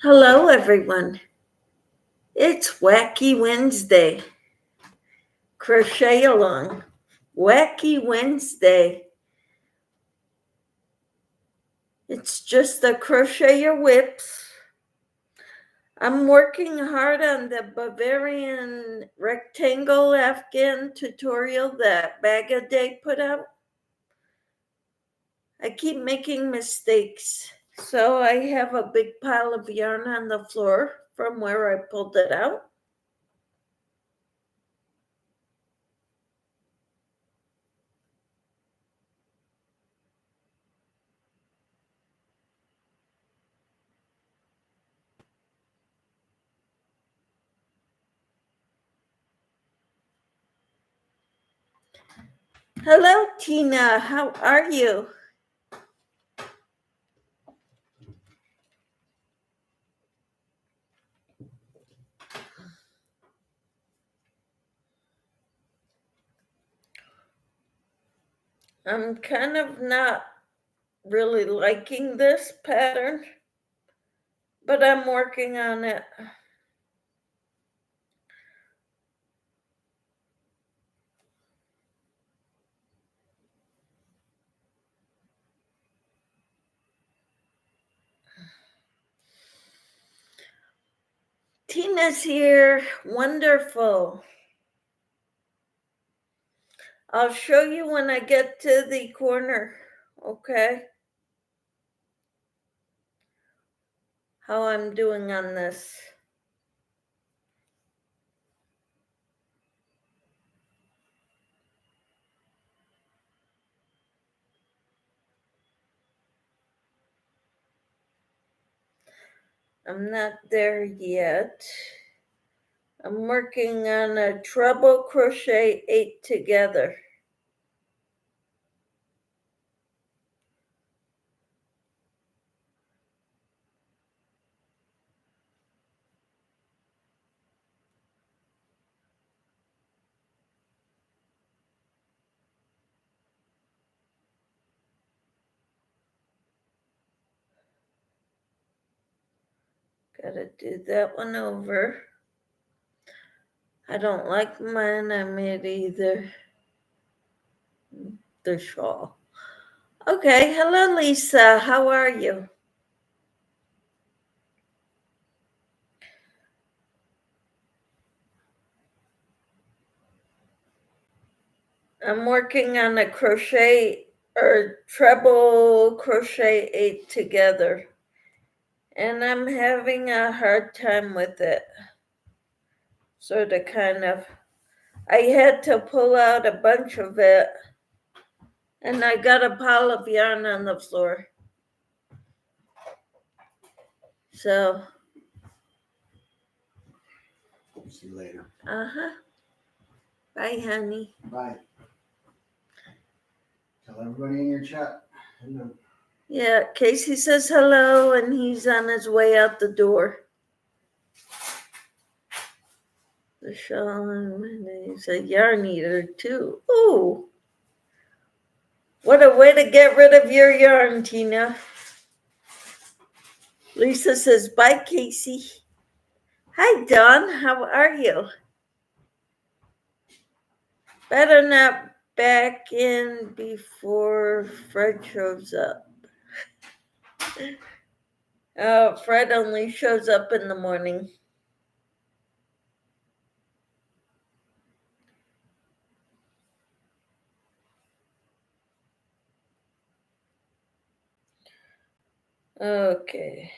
Hello, everyone. It's Wacky Wednesday. Crochet along. Wacky Wednesday. It's just the crochet your whips. I'm working hard on the Bavarian rectangle Afghan tutorial that Bag a Day put out. I keep making mistakes, so I have a big pile of yarn on the floor from where I pulled it out. Hello, Tina. How are you? I'm kind of not really liking this pattern, but I'm working on it. Tina's here. Wonderful. I'll show you when I get to the corner, okay? How I'm doing on this. I'm not there yet. I'm working on a treble crochet 8 together. Gotta do that one over. I don't like mine. I made either the shawl. Okay, hello Lisa, how are you? I'm working on a crochet or treble crochet 8 together, and I'm having a hard time with it. Sort of kind of, I had to pull out a bunch of it, and I got a pile of yarn on the floor. So. See you later. Uh-huh. Bye, honey. Bye. Tell everybody in your chat. Hello. Yeah, Casey says hello, and he's on his way out the door. The shawl, he's a yarn eater, too. Ooh. What a way to get rid of your yarn, Tina. Lisa says, bye, Casey. Hi, Dawn. How are you? Better not back in before Fred shows up. Oh, Fred only shows up in the morning. Okay.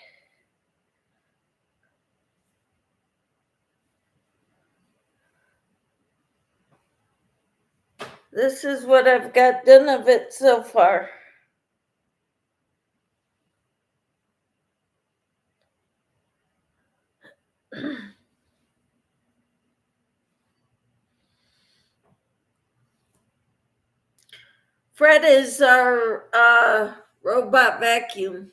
This is what I've got done of it so far. Fred is our robot vacuum.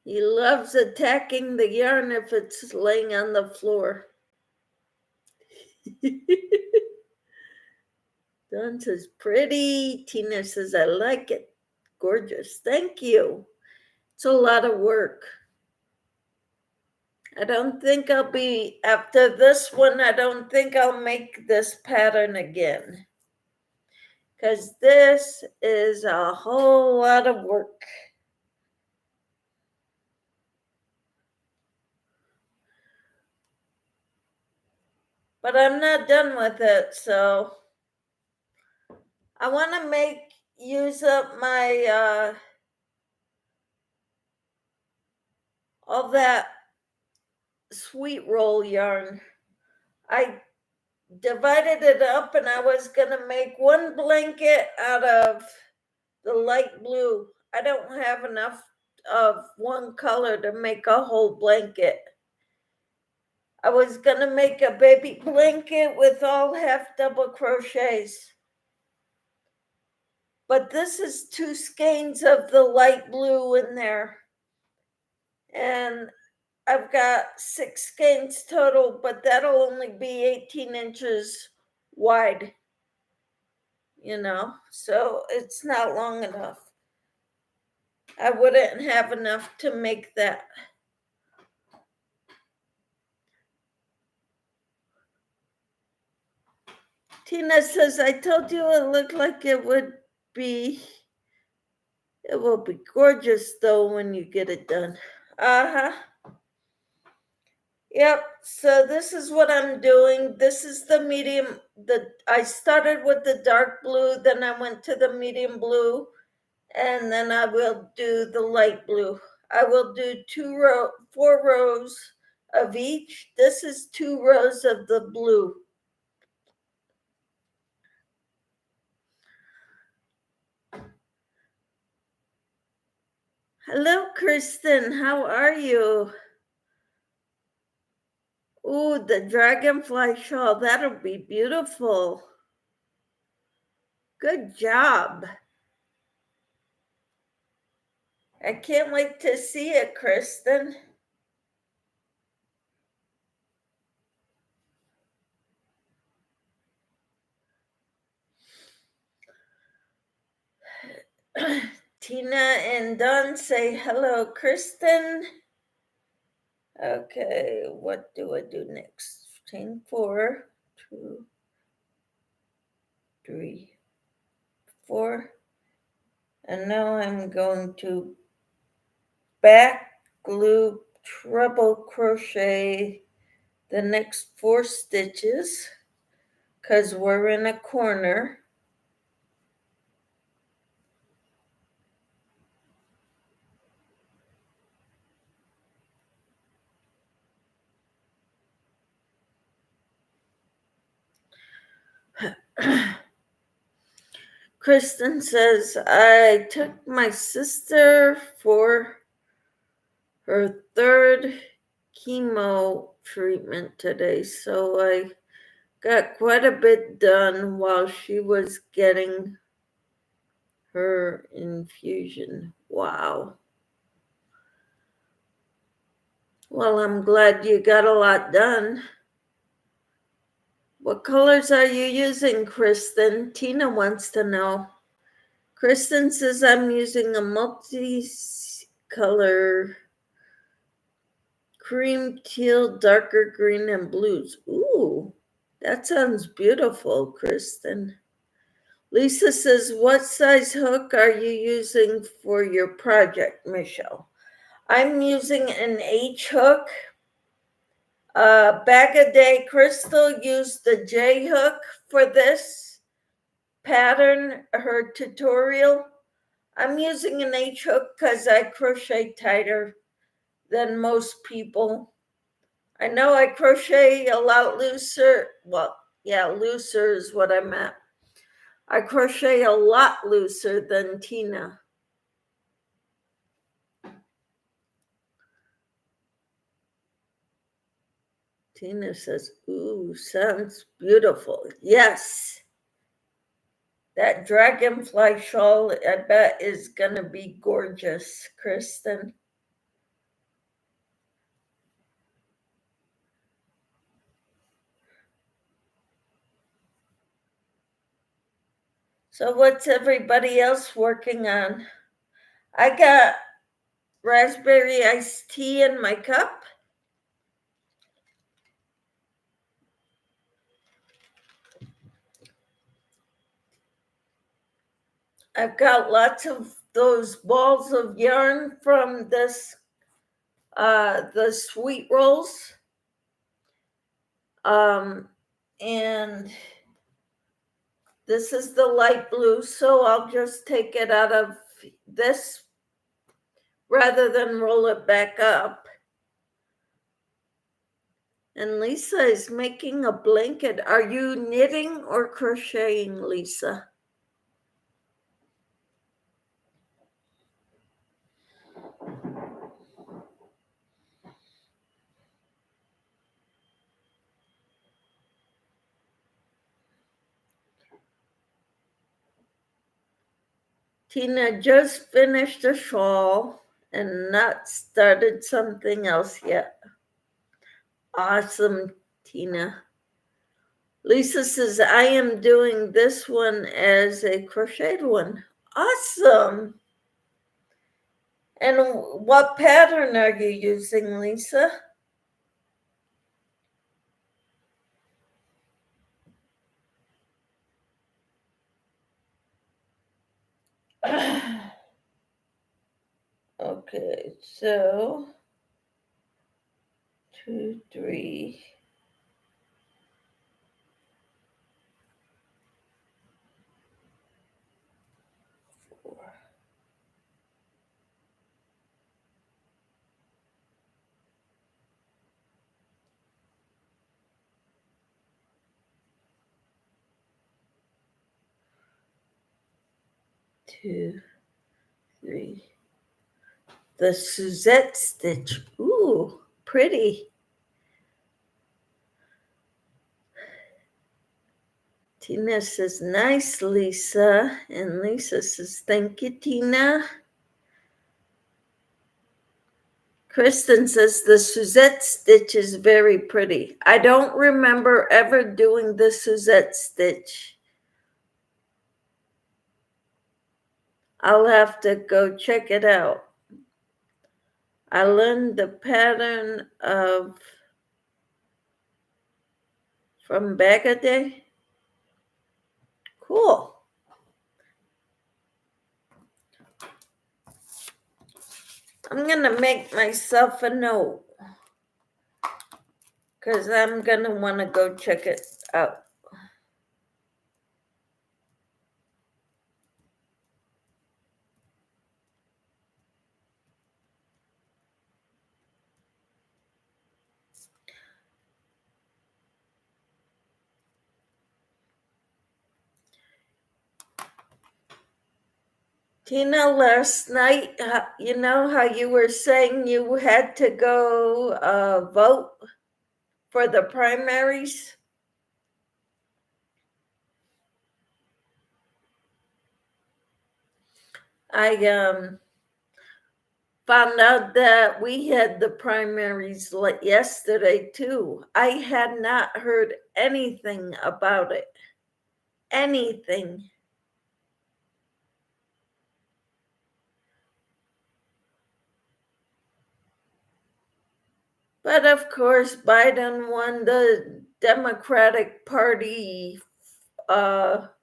He loves attacking the yarn if it's laying on the floor. Dawn says, pretty. Tina says, I like it. Gorgeous. Thank you. It's a lot of work. I don't think I'll be, after this one, I don't think I'll make this pattern again. Because this is a whole lot of work. But I'm not done with it, so I want to use up my, all that sweet roll yarn. I divided it up and I was going to make one blanket out of the light blue. I don't have enough of one color to make a whole blanket. I was going to make a baby blanket with all half double crochets. But this is 2 skeins of the light blue in there. And I've got 6 skeins total, but that'll only be 18 inches wide, so it's not long enough. I wouldn't have enough to make that. Tina says, I told you it looked like it will be gorgeous though when you get it done. Yep, so this is what I'm doing. This is the medium. I started with the dark blue, then I went to the medium blue, and then I will do the light blue. I will do 4 rows of each. This is 2 rows of the blue. Hello, Kristen. How are you? Ooh, the dragonfly shawl. That'll be beautiful. Good job. I can't wait to see it, Kristen. Tina and Dawn say hello, Kristen. Okay, what do I do next? Chain 4, 2, 3, 4. And now I'm going to back loop treble crochet the next 4 stitches because we're in a corner. Kristen says, I took my sister for her 3rd chemo treatment today, so I got quite a bit done while she was getting her infusion. Wow. Well, I'm glad you got a lot done. What colors are you using, Kristen? Tina wants to know. Kristen says I'm using a multi-color cream, teal, darker green, and blues. Ooh, that sounds beautiful, Kristen. Lisa says, what size hook are you using for your project, Michelle? I'm using an H hook. Back a day, Crystal used the J hook for this pattern, her tutorial. I'm using an H hook because I crochet tighter than most people. I know I crochet a lot looser. Well, yeah, looser is what I meant. I crochet a lot looser than Tina. Tina says, ooh, sounds beautiful. Yes. That dragonfly shawl, I bet, is going to be gorgeous, Kristen. So what's everybody else working on? I got raspberry iced tea in my cup. I've got lots of those balls of yarn from this, the sweet rolls. And this is the light blue, so I'll just take it out of this rather than roll it back up. And Lisa is making a blanket. Are you knitting or crocheting, Lisa? Tina just finished a shawl and not started something else yet. Awesome, Tina. Lisa says, I am doing this one as a crocheted one. Awesome. And what pattern are you using, Lisa? Okay, so 2, 3. 4. 2, 3. The Suzette stitch. Ooh, pretty. Tina says, nice, Lisa. And Lisa says, thank you, Tina. Kristen says, the Suzette stitch is very pretty. I don't remember ever doing the Suzette stitch. I'll have to go check it out. I learned the pattern from Bagaday. Cool. I'm gonna make myself a note because I'm gonna want to go check it out. Tina, last night, you know how you were saying you had to go vote for the primaries? I found out that we had the primaries yesterday too. I had not heard anything about it. Anything. But of course, Biden won the Democratic Party top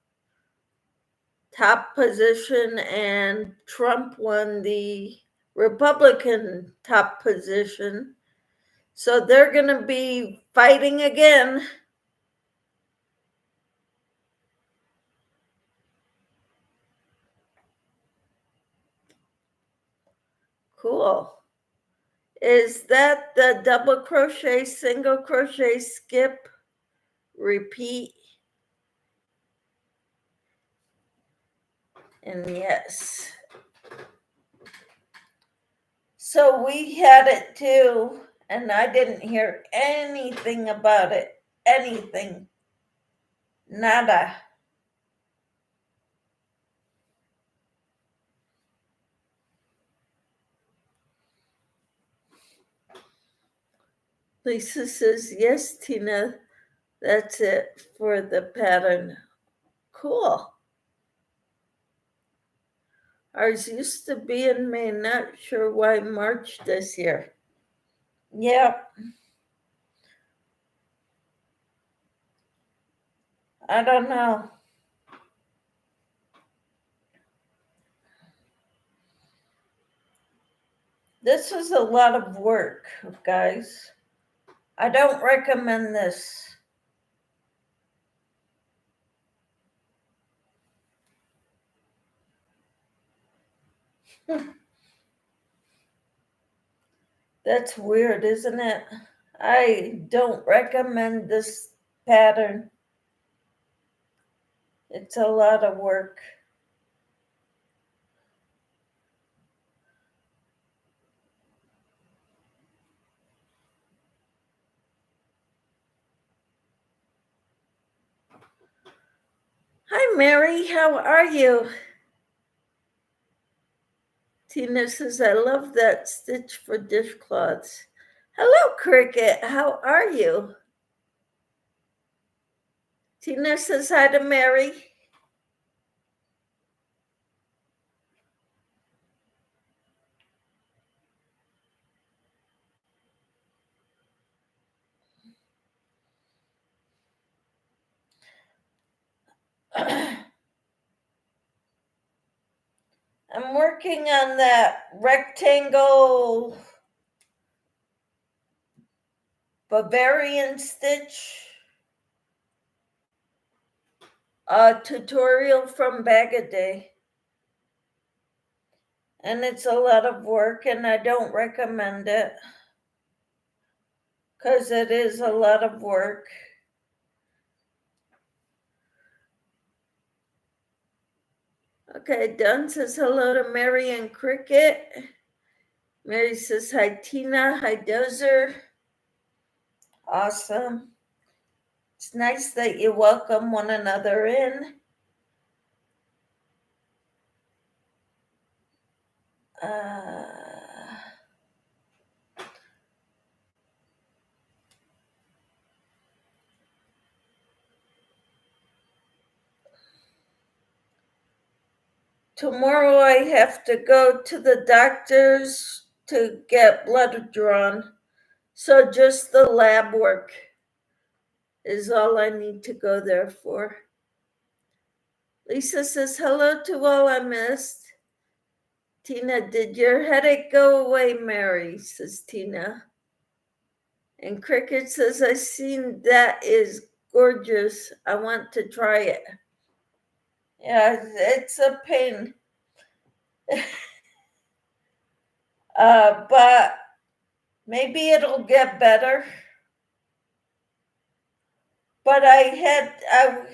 position, and Trump won the Republican top position. So they're going to be fighting again. Cool. Is that the double crochet, single crochet, skip, repeat? And yes. So we had it too, and I didn't hear anything about it. Anything. Nada. Lisa says, yes, Tina, that's it for the pattern. Cool. Ours used to be in May, not sure why March this year. Yep. I don't know. This is a lot of work, guys. I don't recommend this. That's weird, isn't it? I don't recommend this pattern. It's a lot of work. Hi, Mary. How are you? Tina says, I love that stitch for dishcloths. Hello, Cricket. How are you? Tina says hi to Mary. I'm working on that rectangle Bavarian stitch tutorial from Bag a Day. And it's a lot of work, and I don't recommend it because it is a lot of work. Okay, Dunn says hello to Mary and Cricket. Mary says hi, Tina. Hi, Dozer. Awesome. It's nice that you welcome one another in. Tomorrow I have to go to the doctor's to get blood drawn. So just the lab work is all I need to go there for. Lisa says, hello to all I missed. Tina, did your headache go away, Mary? Says Tina. And Cricket says, I seen that is gorgeous. I want to try it. Yeah, it's a pain. But maybe it'll get better. But I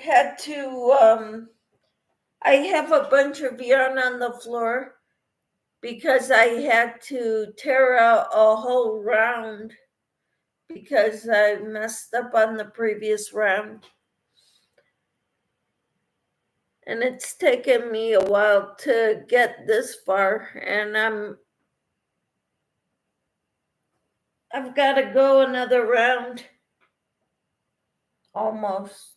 had to I have a bunch of yarn on the floor because I had to tear out a whole round because I messed up on the previous round. And it's taken me a while to get this far, and I've got to go another round. Almost.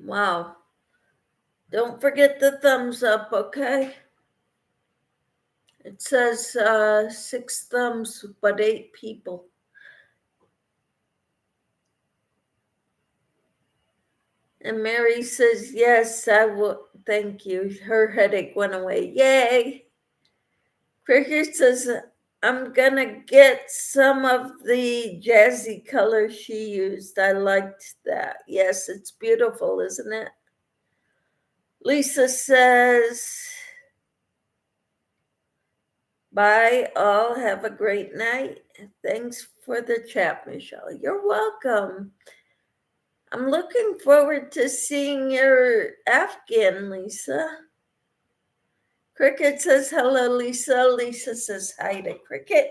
Wow. Don't forget the thumbs up, okay? It says 6 thumbs, but 8 people. And Mary says, yes, I will. Thank you. Her headache went away. Yay. Cricket says, I'm going to get some of the jazzy color she used. I liked that. Yes, it's beautiful, isn't it? Lisa says, bye all. Have a great night. Thanks for the chat, Michelle. You're welcome. I'm looking forward to seeing your Afghan, Lisa. Cricket says hello, Lisa. Lisa says hi to Cricket.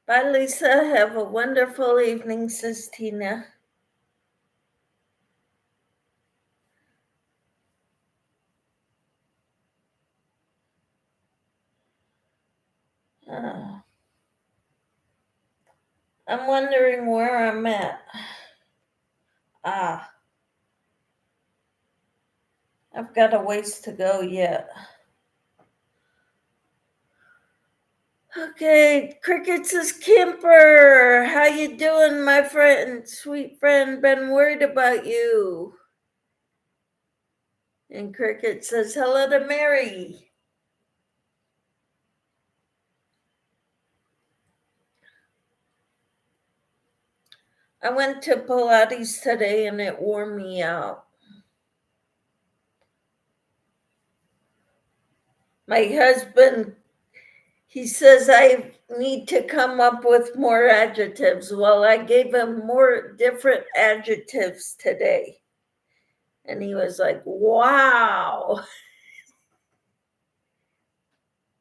Bye, Lisa. Have a wonderful evening, says Tina. I'm wondering where I'm at. I've got a ways to go yet. Okay, Cricket says, Kimper, how you doing, my friend, sweet friend? Been worried about you. And Cricket says, hello to Mary. I went to Pilates today and it wore me out. My husband, he says I need to come up with more adjectives. Well, I gave him more different adjectives today. And he was like, wow.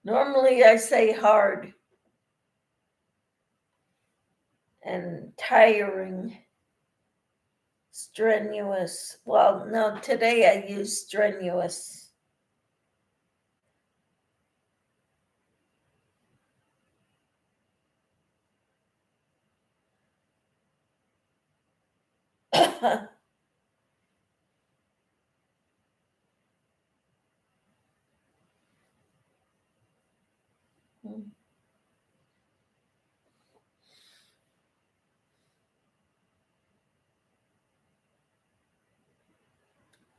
Normally I say hard and tiring, strenuous. Well, no, today I use strenuous.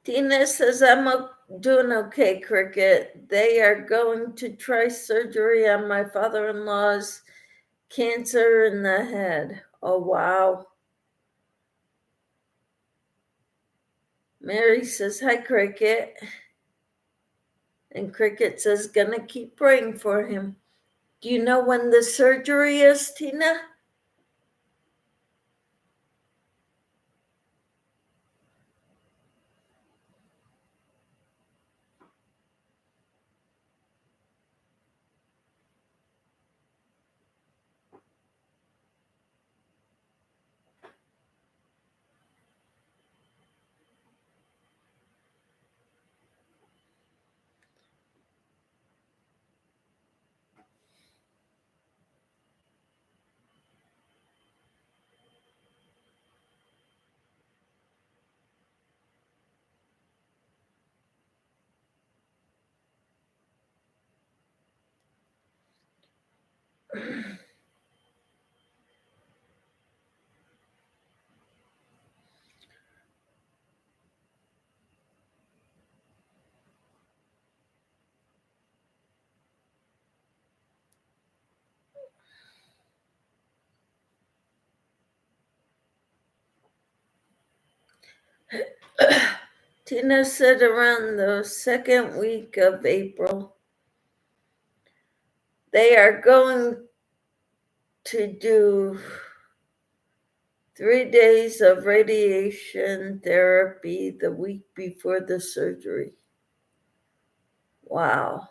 Tina says, I'm doing okay, Cricket. They are going to try surgery on my father-in-law's cancer in the head. Oh, wow. Mary says, hi, Cricket. And Cricket says, gonna keep praying for him. Do you know when the surgery is, Tina? Tina said around the second week of April. They are going to do 3 days of radiation therapy the week before the surgery. Wow.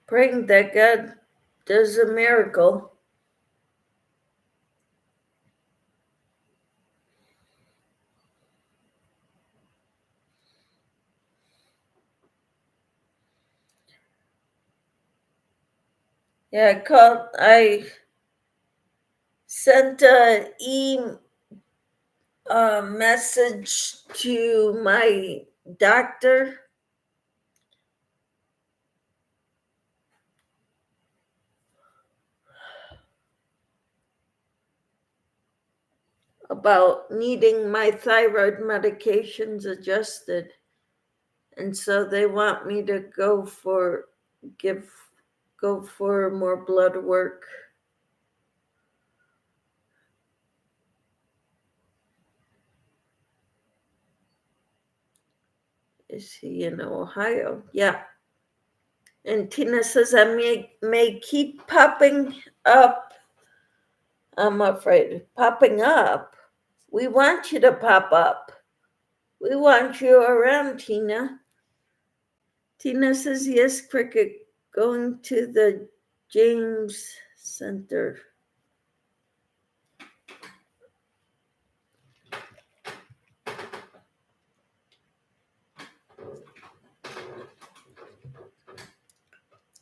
Praying that God does a miracle. Yeah, I sent a message to my doctor. about needing my thyroid medications adjusted. And so they want me to go for more blood work. Is he in Ohio? Yeah. And Tina says I may keep popping up. I'm afraid. Popping up? We want you to pop up. We want you around, Tina. Tina says, yes, Cricket, going to the James Center.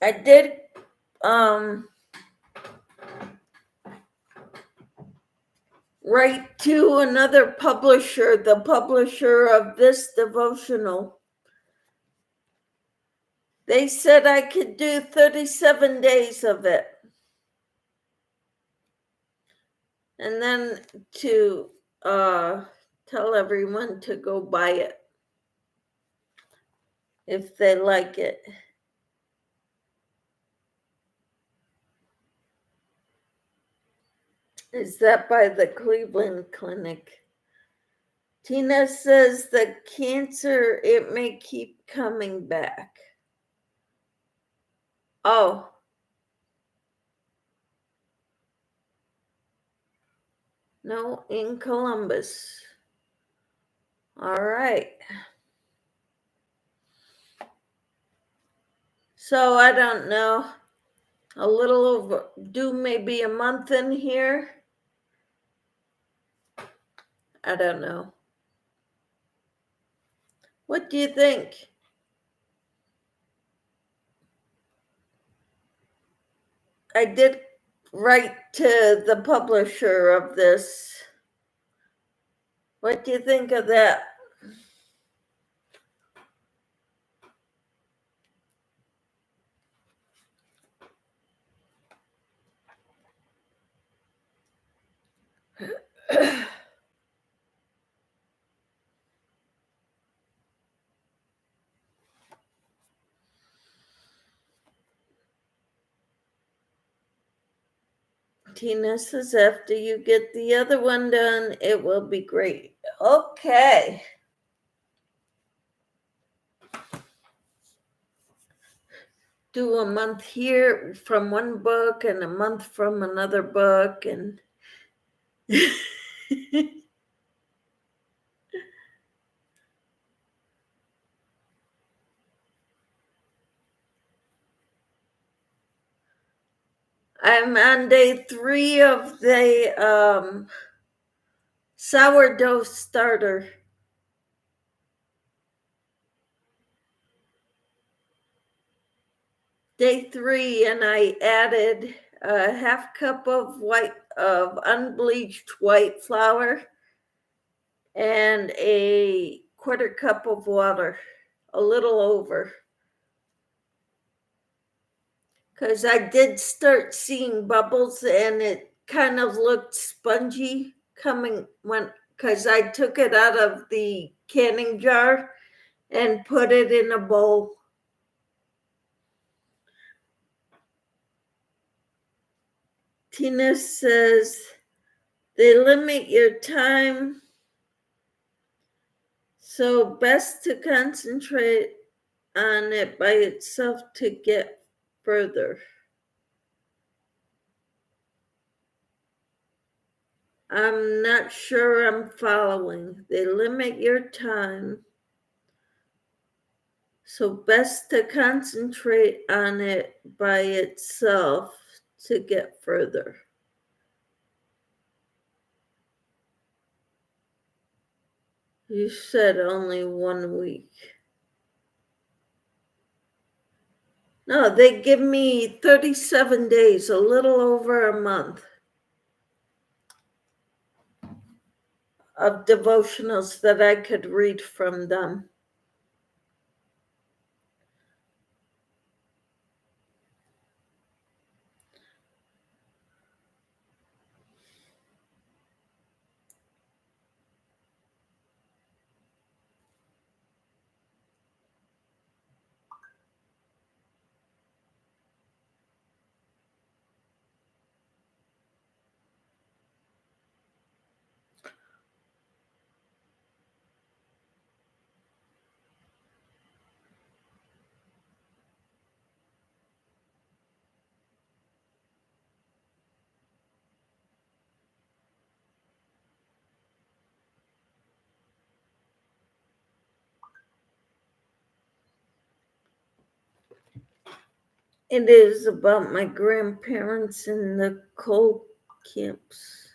I did write to another publisher, the publisher of this devotional. They said I could do 37 days of it. And then to tell everyone to go buy it if they like it. Is that by the Cleveland Clinic? Tina says the cancer, it may keep coming back. Oh. No, in Columbus. All right. So I don't know. A little over, maybe a month in here. I don't know. What do you think? I did write to the publisher of this. What do you think of that? Tina says after you get the other one done, it will be great. Okay. Do a month here from one book and a month from another book, and I'm on day 3 of the sourdough starter. Day 3, and I added a half cup of unbleached white flour and a quarter cup of water, a little over. Because I did start seeing bubbles and it kind of looked spongy because I took it out of the canning jar and put it in a bowl. Tina says they limit your time, so best to concentrate on it by itself to get further. I'm not sure I'm following. They limit your time, so best to concentrate on it by itself to get further. You said only 1 week. No, they give me 37 days, a little over a month of devotionals that I could read from them. It is about my grandparents in the coal camps.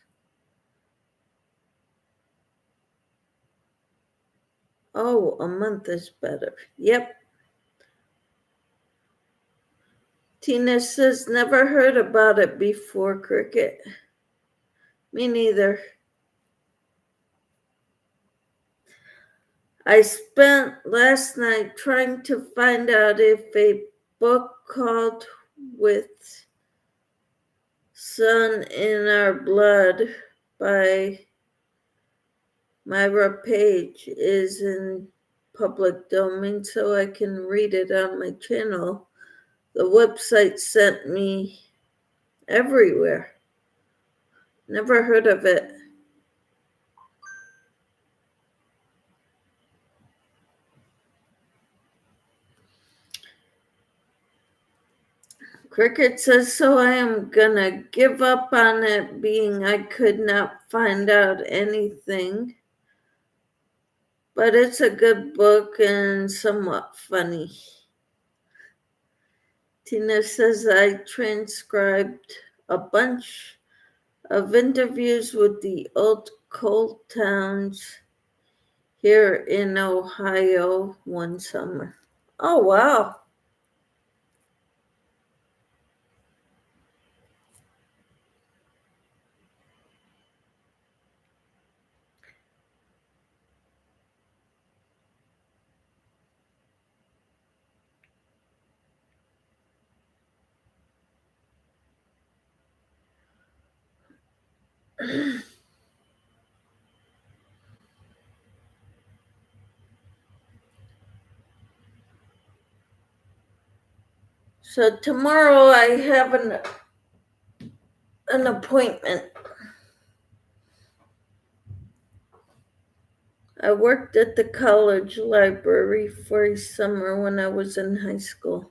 Oh, a month is better. Yep. Tina says, never heard about it before, Cricket. Me neither. I spent last night trying to find out if a book called With Sun in Our Blood by Myra Page is in public domain so I can read it on my channel. The website sent me everywhere. Never heard of it. Cricket says, so I am gonna give up on it being I could not find out anything. But it's a good book and somewhat funny. Tina says I transcribed a bunch of interviews with the old coal towns here in Ohio one summer. Oh, wow. So tomorrow I have an appointment. I worked at the college library for a summer when I was in high school.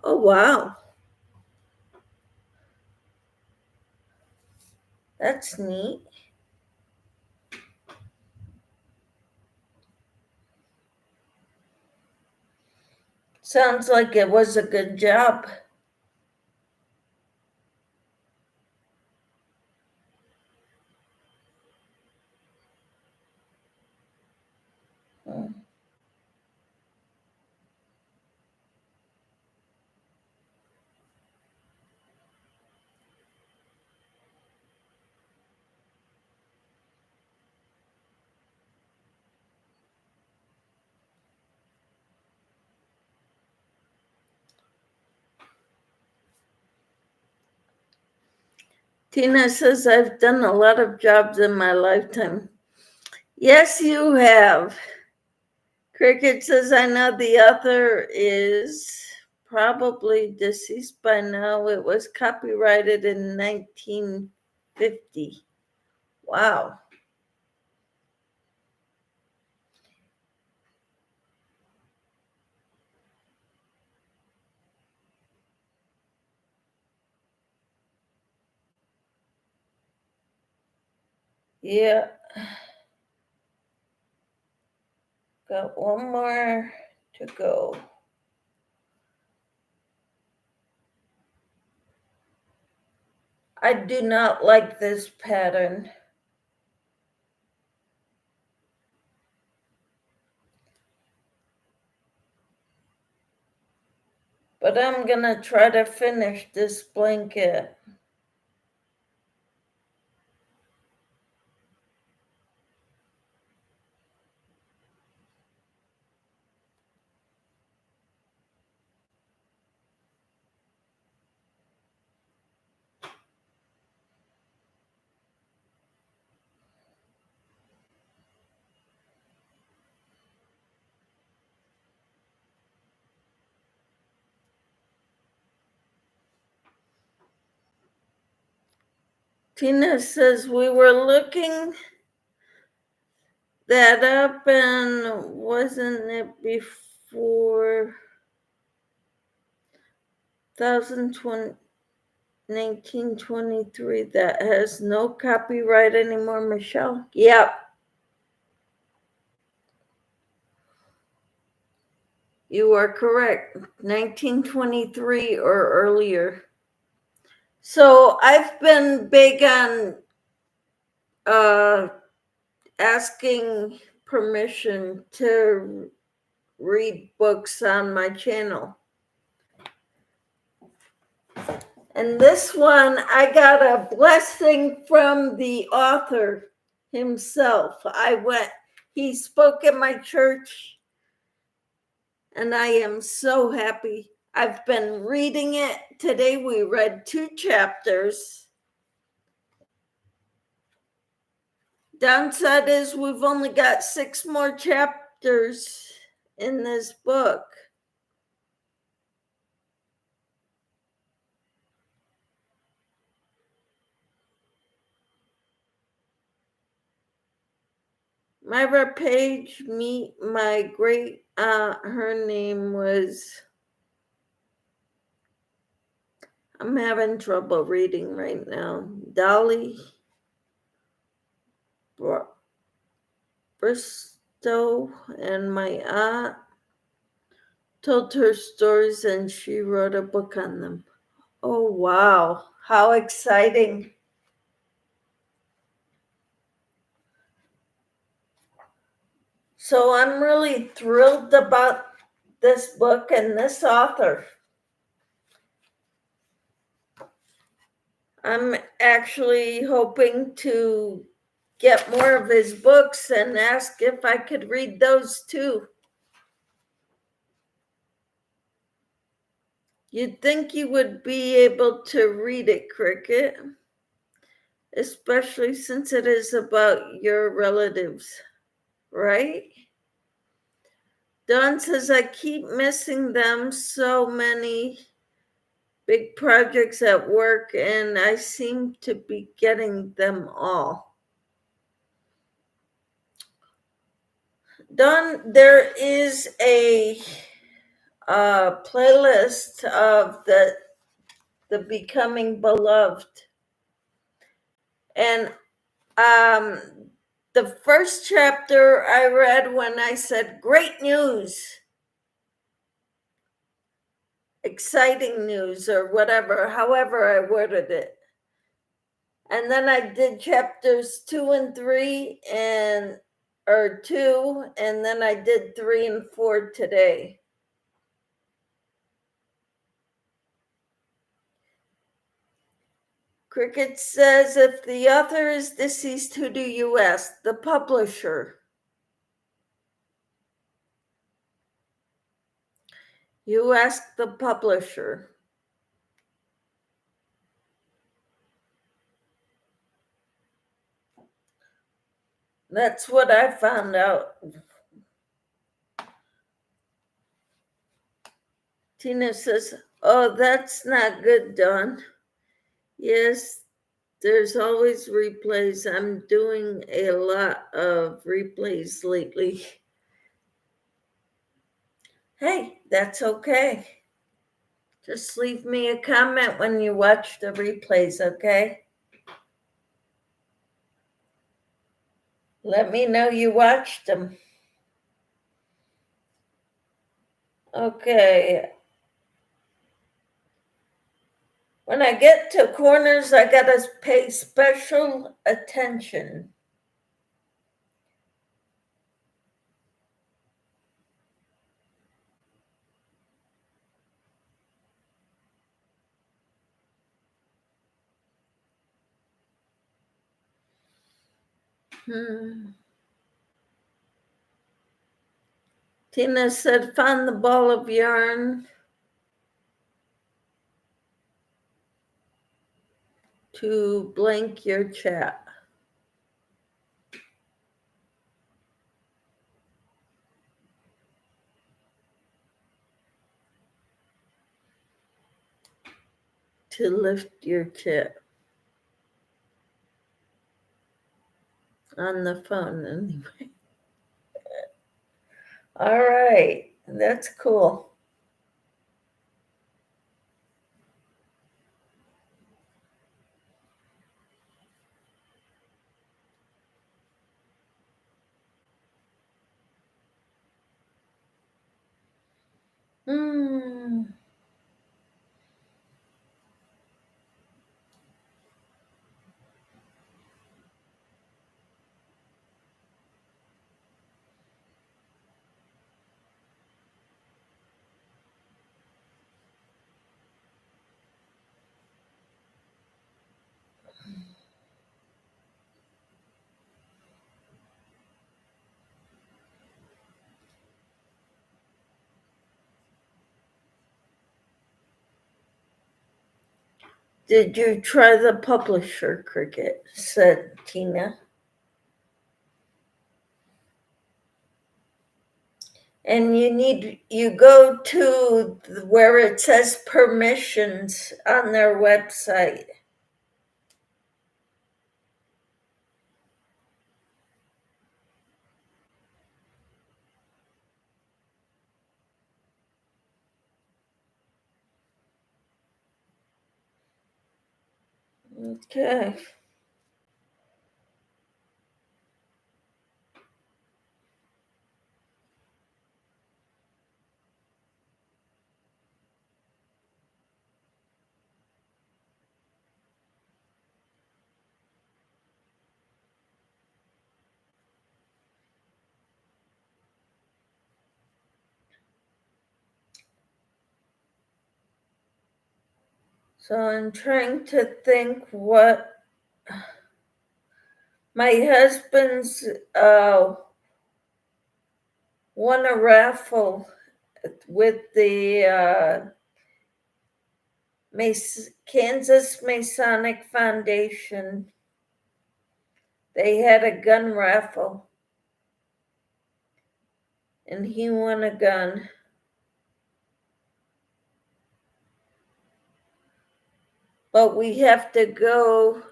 Oh, wow. That's neat. Sounds like it was a good job. Tina says, I've done a lot of jobs in my lifetime. Yes, you have. Cricket says, I know the author is probably deceased by now. It was copyrighted in 1950. Wow. Yeah. Got one more to go. I do not like this pattern. But I'm gonna try to finish this blanket. Tina says we were looking that up and wasn't it before 1923 that has no copyright anymore, Michelle? Yep. You are correct. 1923 or earlier. So I've been big on asking permission to read books on my channel. And this one, I got a blessing from the author himself. He spoke at my church, and I am so happy. I've been reading it. Today we read 2 chapters. Downside is we've only got 6 more chapters in this book. Myra Page, my great aunt, her name was, I'm having trouble reading right now, Dolly Bristow, and my aunt told her stories and she wrote a book on them. Oh, wow. How exciting. So I'm really thrilled about this book and this author. I'm actually hoping to get more of his books and ask if I could read those too. You'd think you would be able to read it, Cricket, especially since it is about your relatives, right? Dawn says, I keep missing them, so many big projects at work, and I seem to be getting them all. Dawn, there is a playlist of the Becoming Beloved, and the first chapter I read when I said great news, exciting news, or whatever, however I worded it. And then I did chapters 2 and 3 or 2, and then I did 3 and 4 today. Cricket says, if the author is deceased, who do you ask? The publisher. You ask the publisher. That's what I found out. Tina says, oh, that's not good, Dawn. Yes, there's always replays. I'm doing a lot of replays lately. Hey, that's okay. Just leave me a comment when you watch the replays, okay? Let me know you watched them. Okay. When I get to corners, I gotta pay special attention. Tina said, find the ball of yarn to blank your chat. To lift your chat. On the phone, anyway. All right, that's cool. Hmm. Did you try the publisher, Cricket? Said Tina. And you go to where it says permissions on their website. Okay. So I'm trying to think what my husband's won a raffle with the Kansas Masonic Foundation. They had a gun raffle, and he won a gun. But we have to go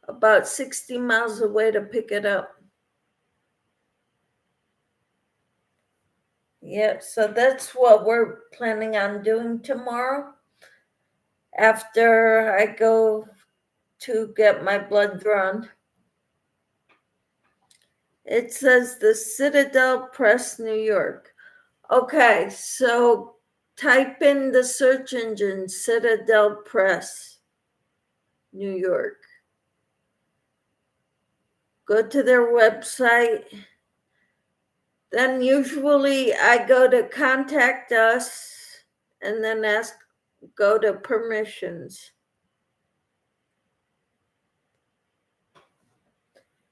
about 60 miles away to pick it up. Yeah, so that's what we're planning on doing tomorrow after I go to get my blood drawn. It says the Citadel Press, New York. Okay, so type in the search engine Citadel Press, New York. Go to their website. Then usually I go to contact us and then go to permissions.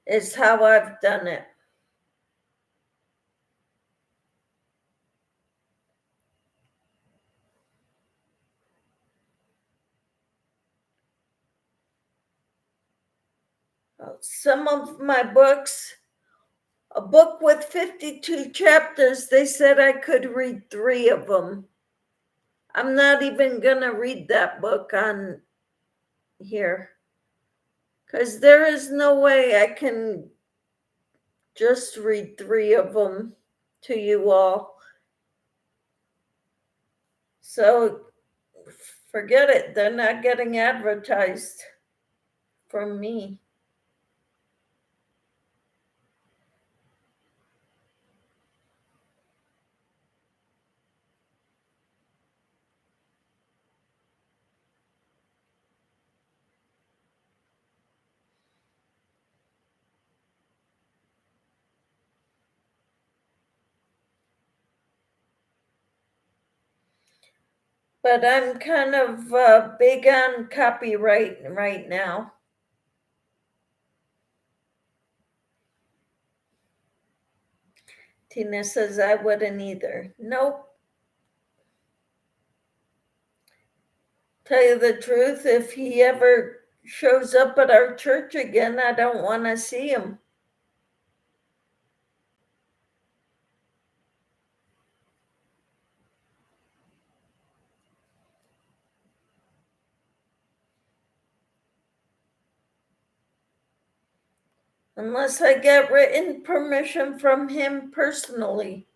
Is how I've done it. Some of my books, a book with 52 chapters, they said I could read 3 of them. I'm not even going to read that book on here because there is no way I can just read 3 of them to you all. So forget it. They're not getting advertised from me. But I'm kind of big on copyright right now. Tina says I wouldn't either. Nope. Tell you the truth, if he ever shows up at our church again, I don't want to see him. Unless I get written permission from him personally.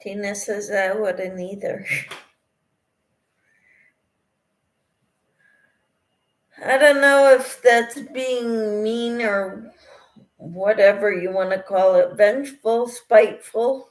Tina says I wouldn't either. I don't know if that's being mean or whatever you want to call it, vengeful, spiteful.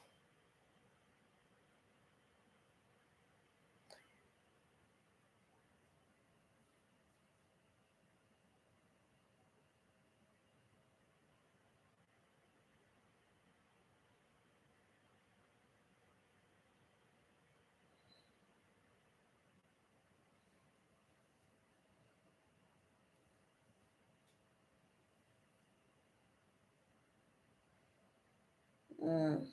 Mm.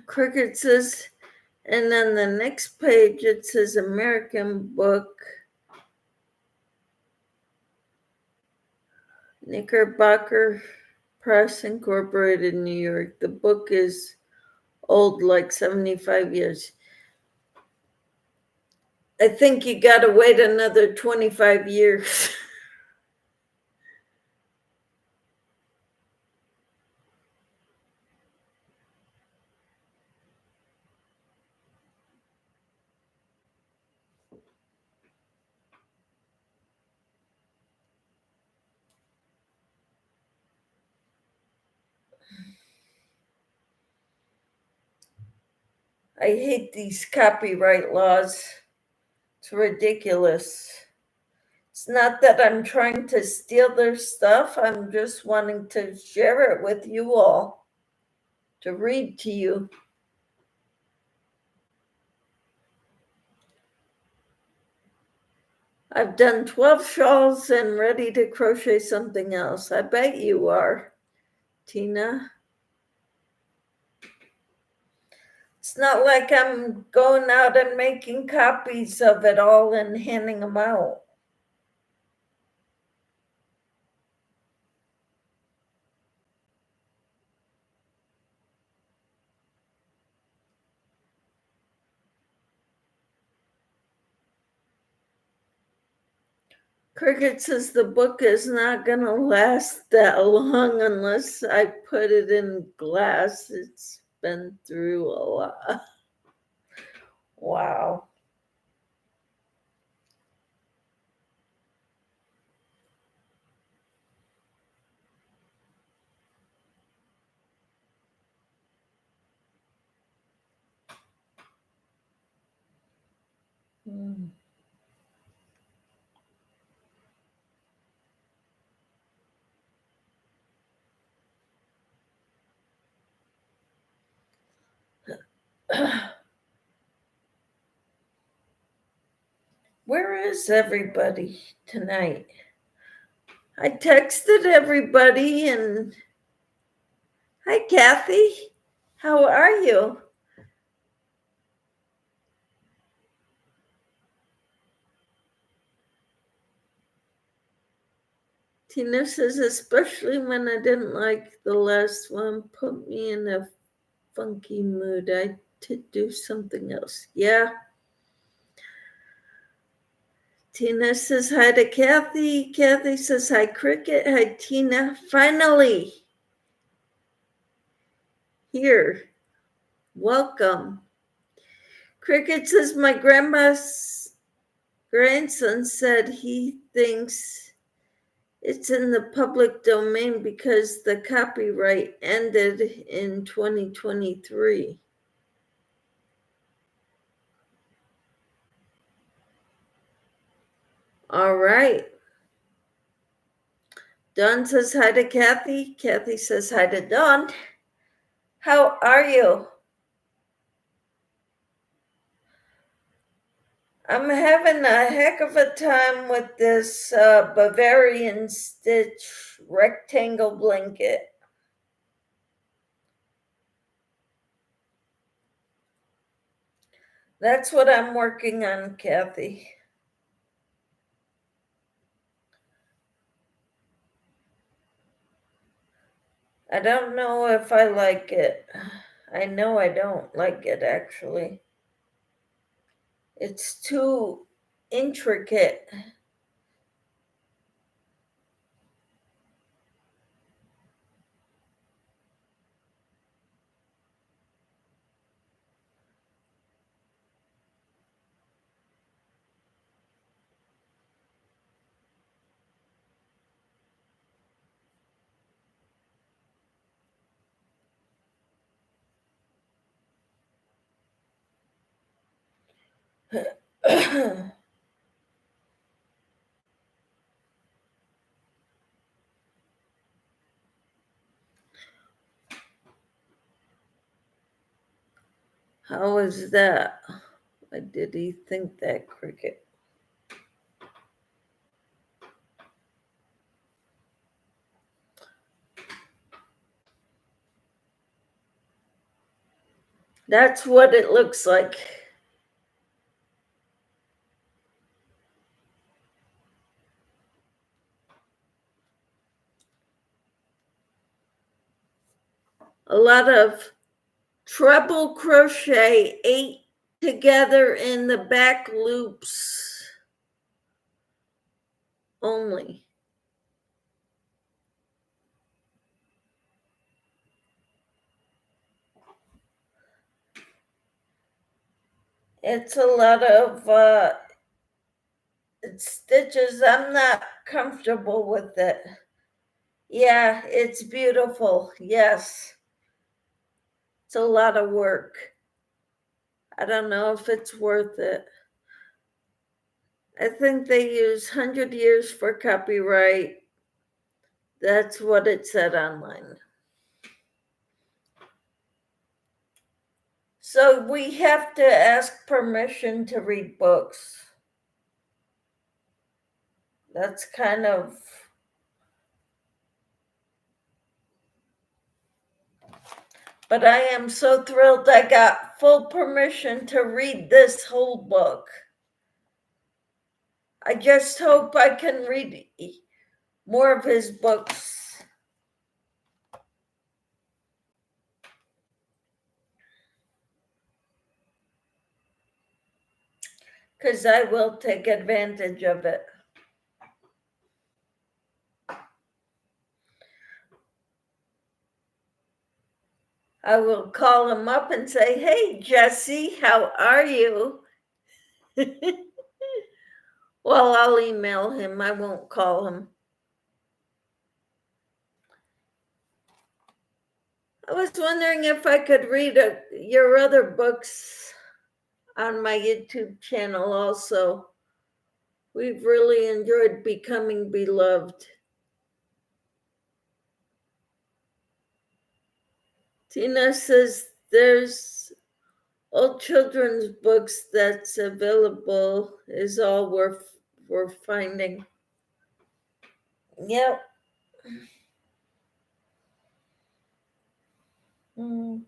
Cricket says, and on the next page it says American book, Knickerbocker Press Incorporated, New York. The book is old, like 75 years. I think you gotta wait another 25 years. I hate these copyright laws. It's ridiculous. It's not that I'm trying to steal their stuff. I'm just wanting to share it with you all, to read to you. I've done 12 shawls and ready to crochet something else. I bet you are, Tina. It's not like I'm going out and making copies of it all and handing them out. Cricket says the book is not going to last that long unless I put it in glass. It's been through a lot. Wow. Hmm. Where is everybody tonight? I texted everybody and hi, Kathy. How are you? Tina says, especially when I didn't like the last one, put me in a funky mood. I to do something else. Yeah. Tina says hi to Kathy. Kathy says hi, Cricket. Hi, Tina. Finally. Here. Welcome. Cricket says my grandma's grandson said he thinks it's in the public domain because the copyright ended in 2023. All right. Dawn says hi to Kathy. Kathy says hi to Dawn. How are you? I'm having a heck of a time with this Bavarian stitch rectangle blanket. That's what I'm working on, Kathy. I don't know if I like it. I know I don't like it, actually. It's too intricate. How is that? Why did he think that, Cricket? That's what it looks like. A lot of treble crochet 8 together in the back loops only. It's a lot of stitches. I'm not comfortable with it. Yeah, it's beautiful. Yes. It's a lot of work. I don't know if it's worth it. I think they use 100 years for copyright. That's what it said online. So we have to ask permission to read books. That's kind of. But I am so thrilled I got full permission to read this whole book. I just hope I can read more of his books. Because I will take advantage of it. I will call him up and say, "Hey, Jesse, how are you?" Well, I'll email him. I won't call him. I was wondering if I could read your other books on my YouTube channel also. We've really enjoyed Becoming Beloved. Tina says there's old children's books that's available is all we're finding. Yep. Mm.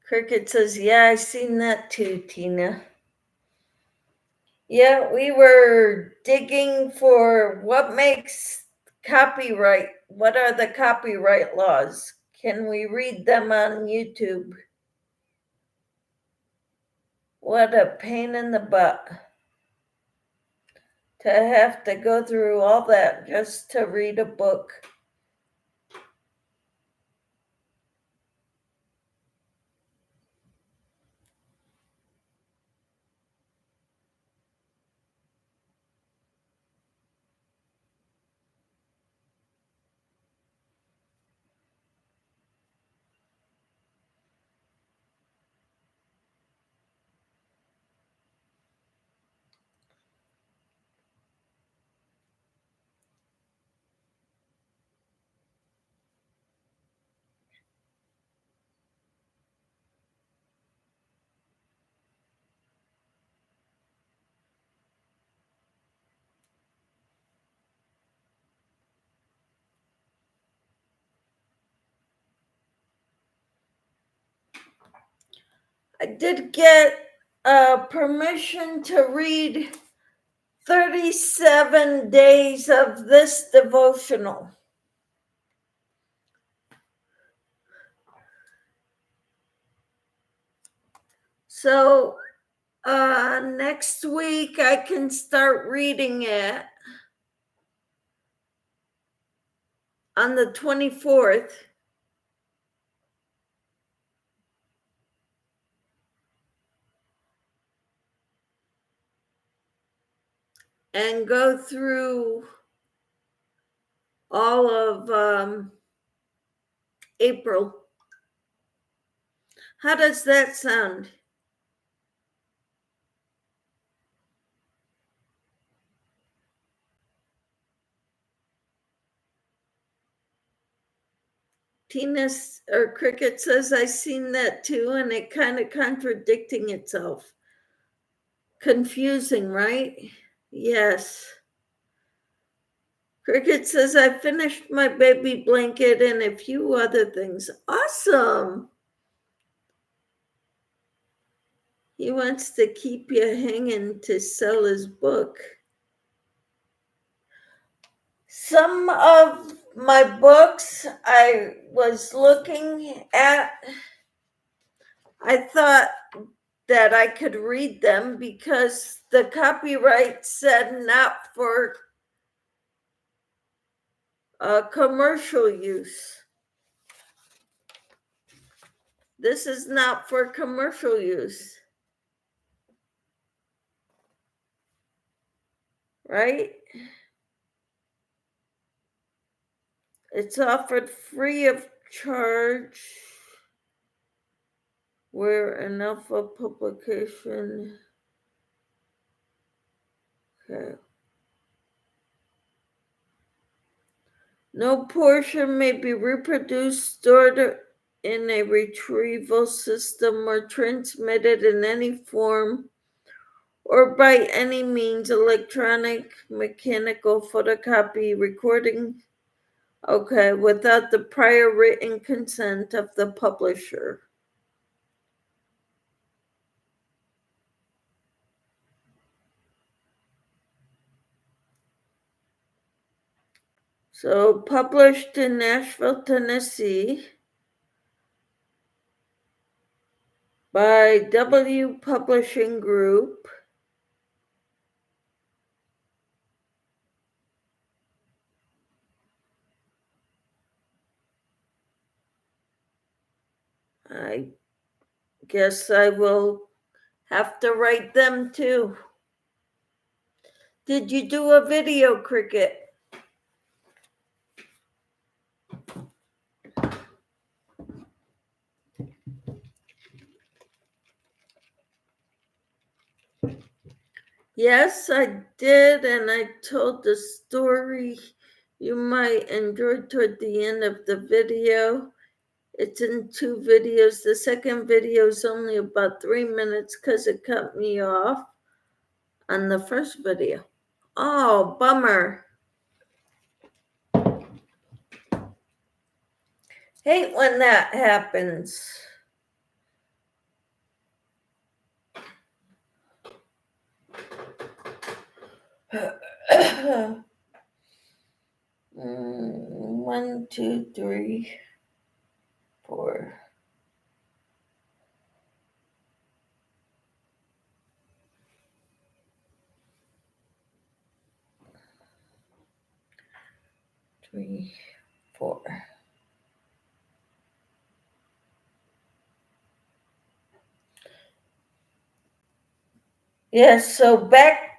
Cricket says, "Yeah, I seen that too, Tina." Yeah, we were digging for what makes copyright. What are the copyright laws? Can we read them on YouTube? What a pain in the butt to have to go through all that just to read a book. I did get permission to read 37 days of this devotional. So next week I can start reading it on the 24th. And go through all of April. How does that sound? Tina or Cricket says, I seen that too, and it kind of contradicting itself. Confusing, right? Yes. Cricket says, I finished my baby blanket and a few other things. Awesome. He wants to keep you hanging to sell his book. Some of my books I was looking at, I thought that I could read them because the copyright said not for commercial use. This is not for commercial use, right? It's offered free of charge. Where an alpha publication. Okay. No portion may be reproduced, stored in a retrieval system, or transmitted in any form or by any means, electronic, mechanical, photocopy, recording, without the prior written consent of the publisher. So published in Nashville, Tennessee by W Publishing Group. I guess I will have to write them too. Did you do a video, Cricket? Yes, I did, and I told the story you might enjoy toward the end of the video. It's in 2 videos. The second video is only about 3 minutes because it cut me off on the first video. Oh, bummer. Hate when that happens. One, two, three, four. Three, four. Yes, so back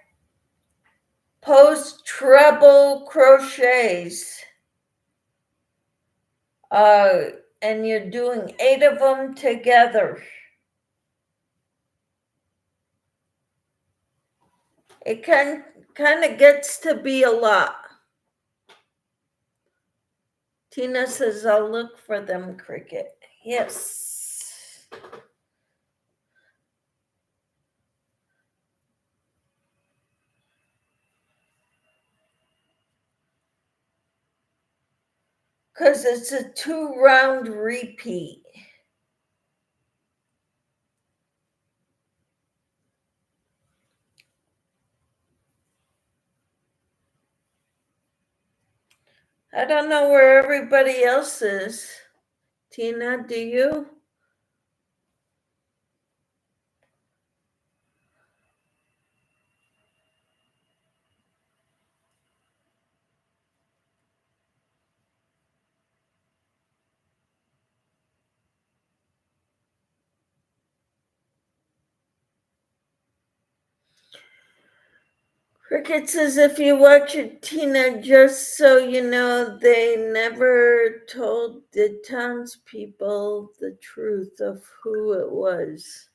post treble crochets. And you're doing 8 of them together. It kind of gets to be a lot. Tina says, I'll look for them, Cricket. Yes. Because it's a 2-round repeat. I don't know where everybody else is. Tina, do you? Cricket says, if you watch it, Tina, just so you know, they never told the townspeople the truth of who it was.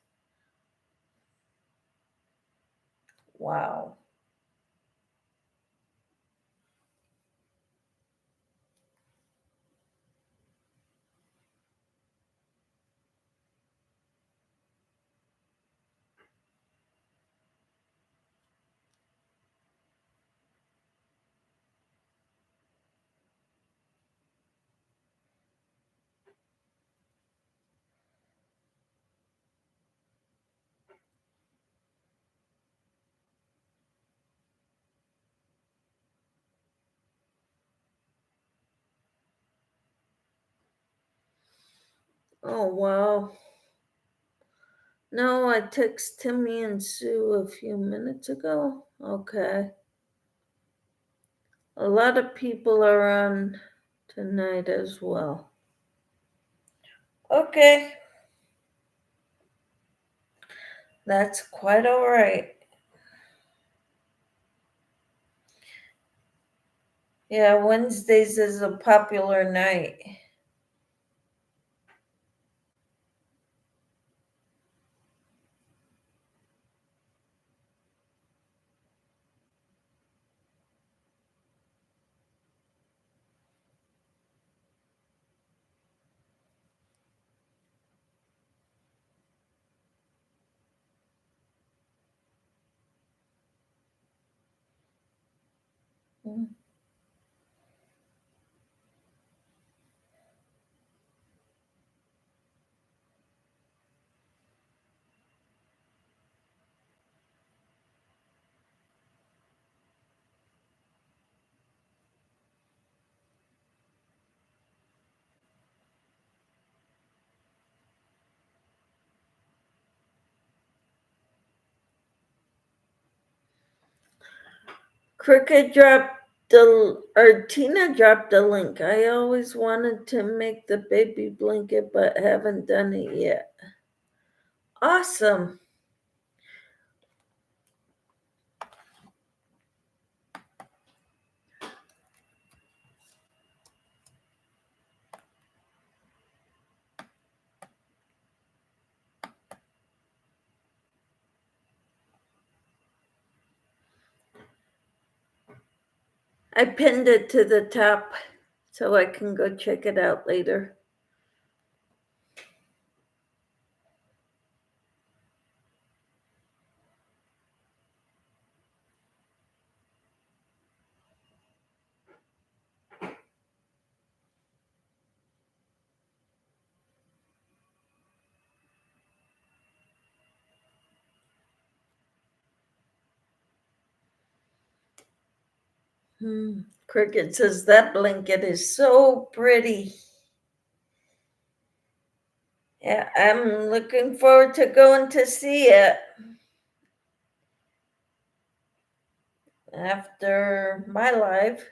Wow. Oh, wow. No, I texted Timmy and Sue a few minutes ago. Okay. A lot of people are on tonight as well. Okay. That's quite all right. Yeah, Wednesdays is a popular night. Cricket dropped Tina dropped a link. I always wanted to make the baby blanket, but haven't done it yet. Awesome. I pinned it to the top so I can go check it out later. Cricket says that blanket is so pretty. Yeah, I'm looking forward to going to see it after my live.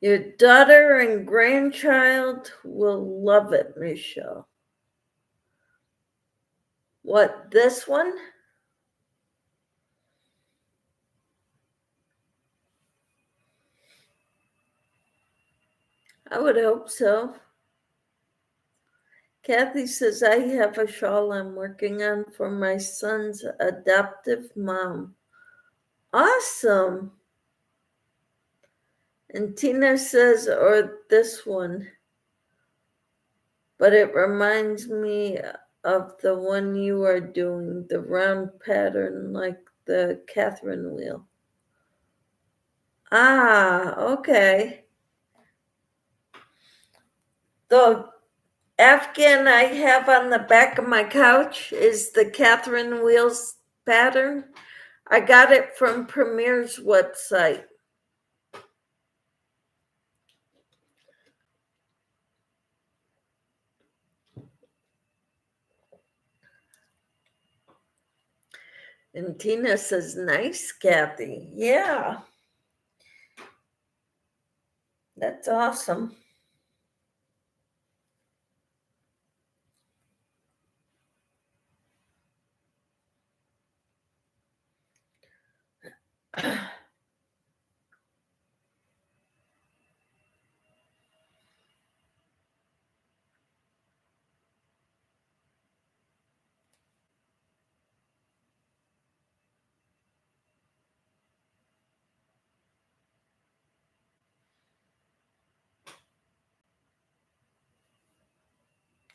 Your daughter and grandchild will love it, Michelle. What, this one? I would hope so. Kathy says, I have a shawl I'm working on for my son's adoptive mom. Awesome. And Tina says, or this one, but it reminds me of the one you are doing, the round pattern like the Catherine wheel. Ah, okay. The Afghan I have on the back of my couch is the Catherine wheels pattern. I got it from Premier's website. And Tina says, nice, Kathy. Yeah, that's awesome.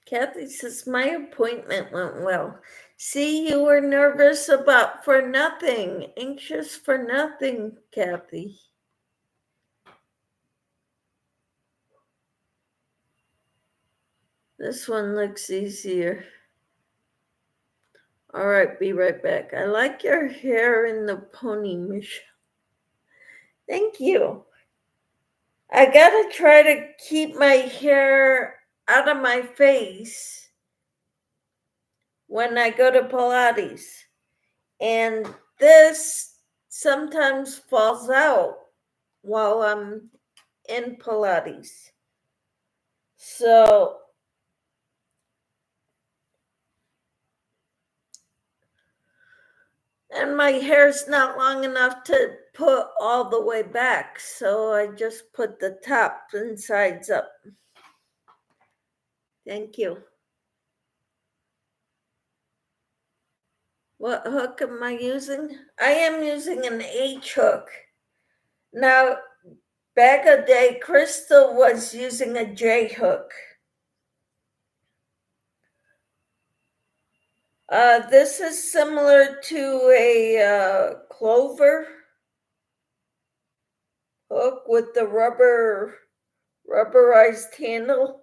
Kathy says, my appointment went well. See, you were nervous for nothing, anxious for nothing, Kathy. This one looks easier. All right, be right back. I like your hair in the pony, Michelle. Thank you. I gotta try to keep my hair out of my face when I go to Pilates. And this sometimes falls out while I'm in Pilates. So, and my hair's not long enough to put all the way back, so I just put the top and sides up. Thank you. What hook am I using? I am using an H hook. Now, back a day, Crystal was using a J hook. This is similar to a clover hook with the rubberized handle.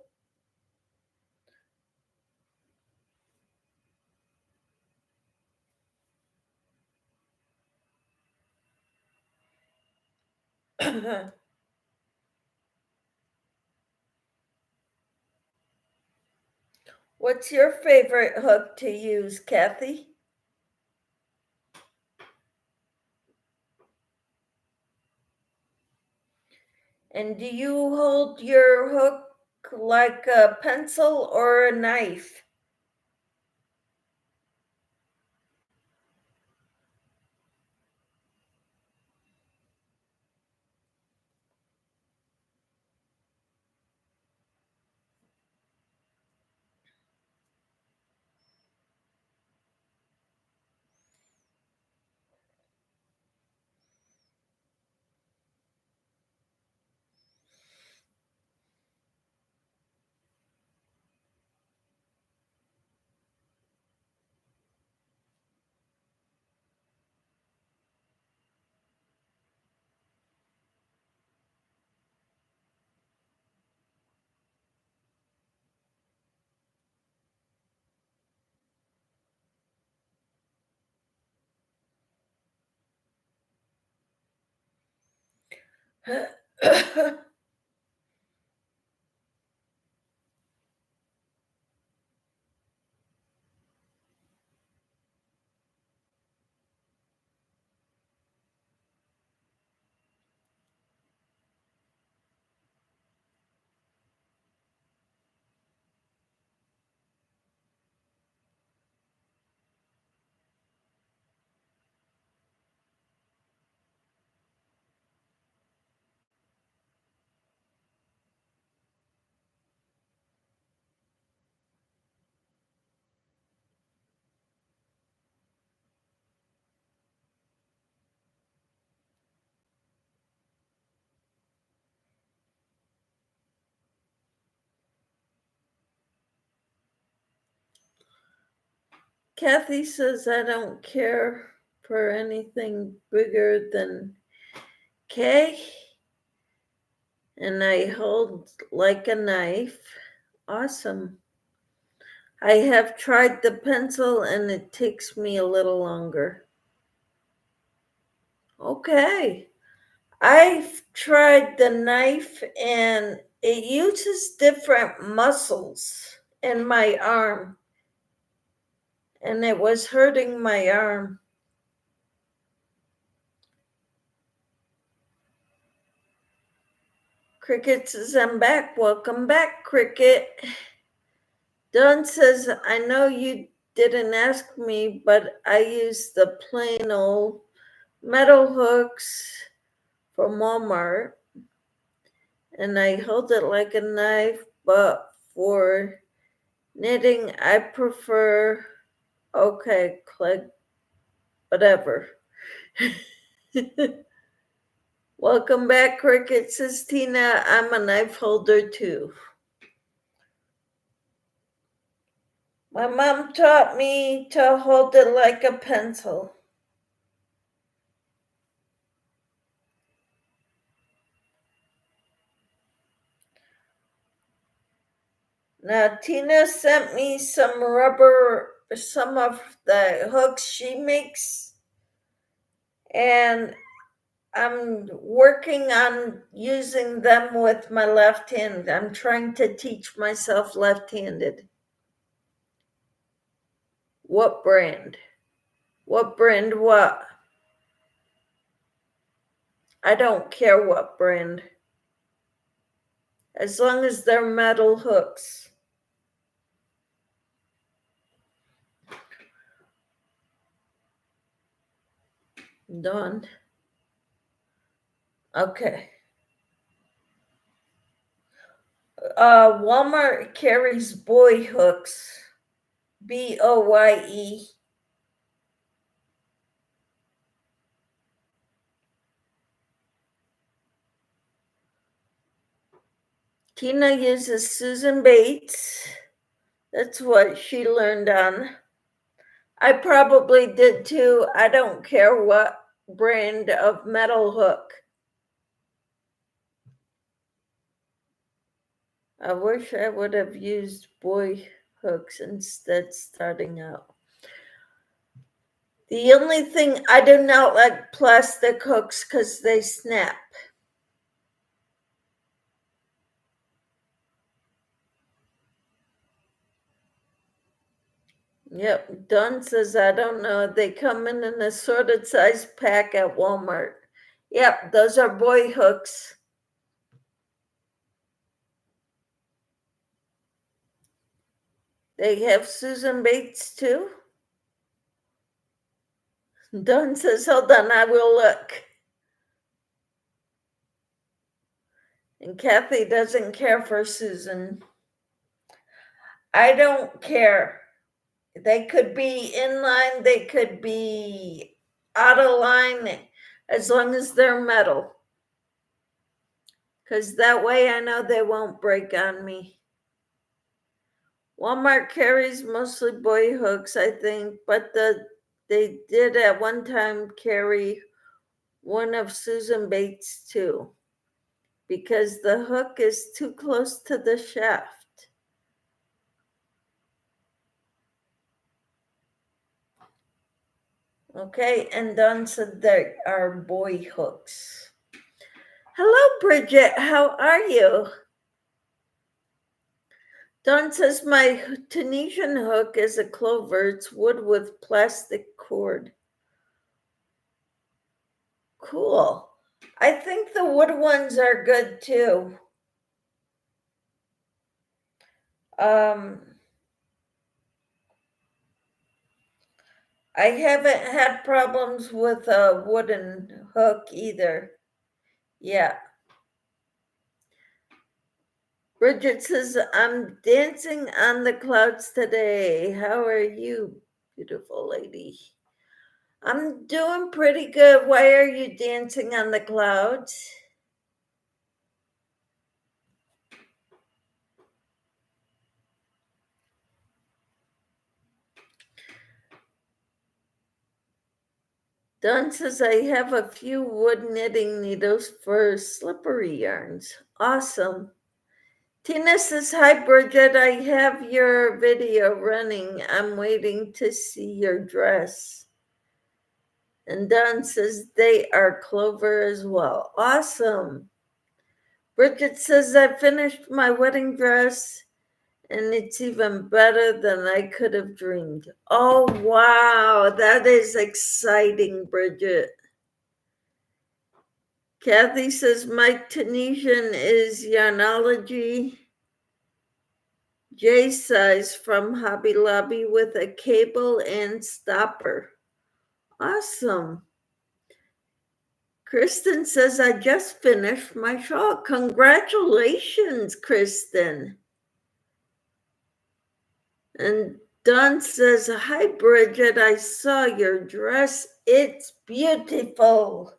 What's your favorite hook to use, Kathy? And do you hold your hook like a pencil or a knife? Kathy says I don't care for anything bigger than K, and I hold like a knife. Awesome. I have tried the pencil and it takes me a little longer. Okay. I've tried the knife and it uses different muscles in my arm, and it was hurting my arm. Cricket says, I'm back. Welcome back, Cricket. Dawn says, I know you didn't ask me, but I use the plain old metal hooks from Walmart, and I hold it like a knife, but for knitting, I prefer, okay, click, whatever. Welcome back, Cricket, says Tina. I'm a knife holder too. My mom taught me to hold it like a pencil. Now, Tina sent me some of the hooks she makes, and I'm working on using them with my left hand. I'm trying to teach myself left-handed. What brand? What brand what? I don't care what brand. As long as they're metal hooks. Done. Okay. Walmart carries boy hooks. BOYE. Tina uses Susan Bates. That's what she learned on. I probably did too. I don't care what brand of metal hook. I wish I would have used boy hooks instead starting out. The only thing I do not like plastic hooks because they snap. Yep, Dawn says, I don't know. They come in an assorted size pack at Walmart. Yep, those are boy hooks. They have Susan Bates too. Dawn says, hold on, I will look. And Kathy doesn't care for Susan. I don't care. They could be in line, they could be out of line, as long as they're metal. Because that way I know they won't break on me. Walmart carries mostly boy hooks, I think, but they did at one time carry one of Susan Bates too, because the hook is too close to the shaft. Okay, and Dawn said there are boy hooks. Hello, Bridget. How are you? Dawn says my Tunisian hook is a clover. It's wood with plastic cord. Cool. I think the wood ones are good too. I haven't had problems with a wooden hook either. Yeah. Bridget says, I'm dancing on the clouds today. How are you, beautiful lady? I'm doing pretty good. Why are you dancing on the clouds? Don says, I have a few wood knitting needles for slippery yarns. Awesome. Tina says, hi, Bridget. I have your video running. I'm waiting to see your dress. And Don says, they are clover as well. Awesome. Bridget says, I finished my wedding dress and it's even better than I could have dreamed. Oh, wow. That is exciting, Bridget. Kathy says, my Tunisian is Yarnology J size from Hobby Lobby with a cable and stopper. Awesome. Kristen says, I just finished my shawl. Congratulations, Kristen. And Dawn says, hi, Bridget. I saw your dress. It's beautiful.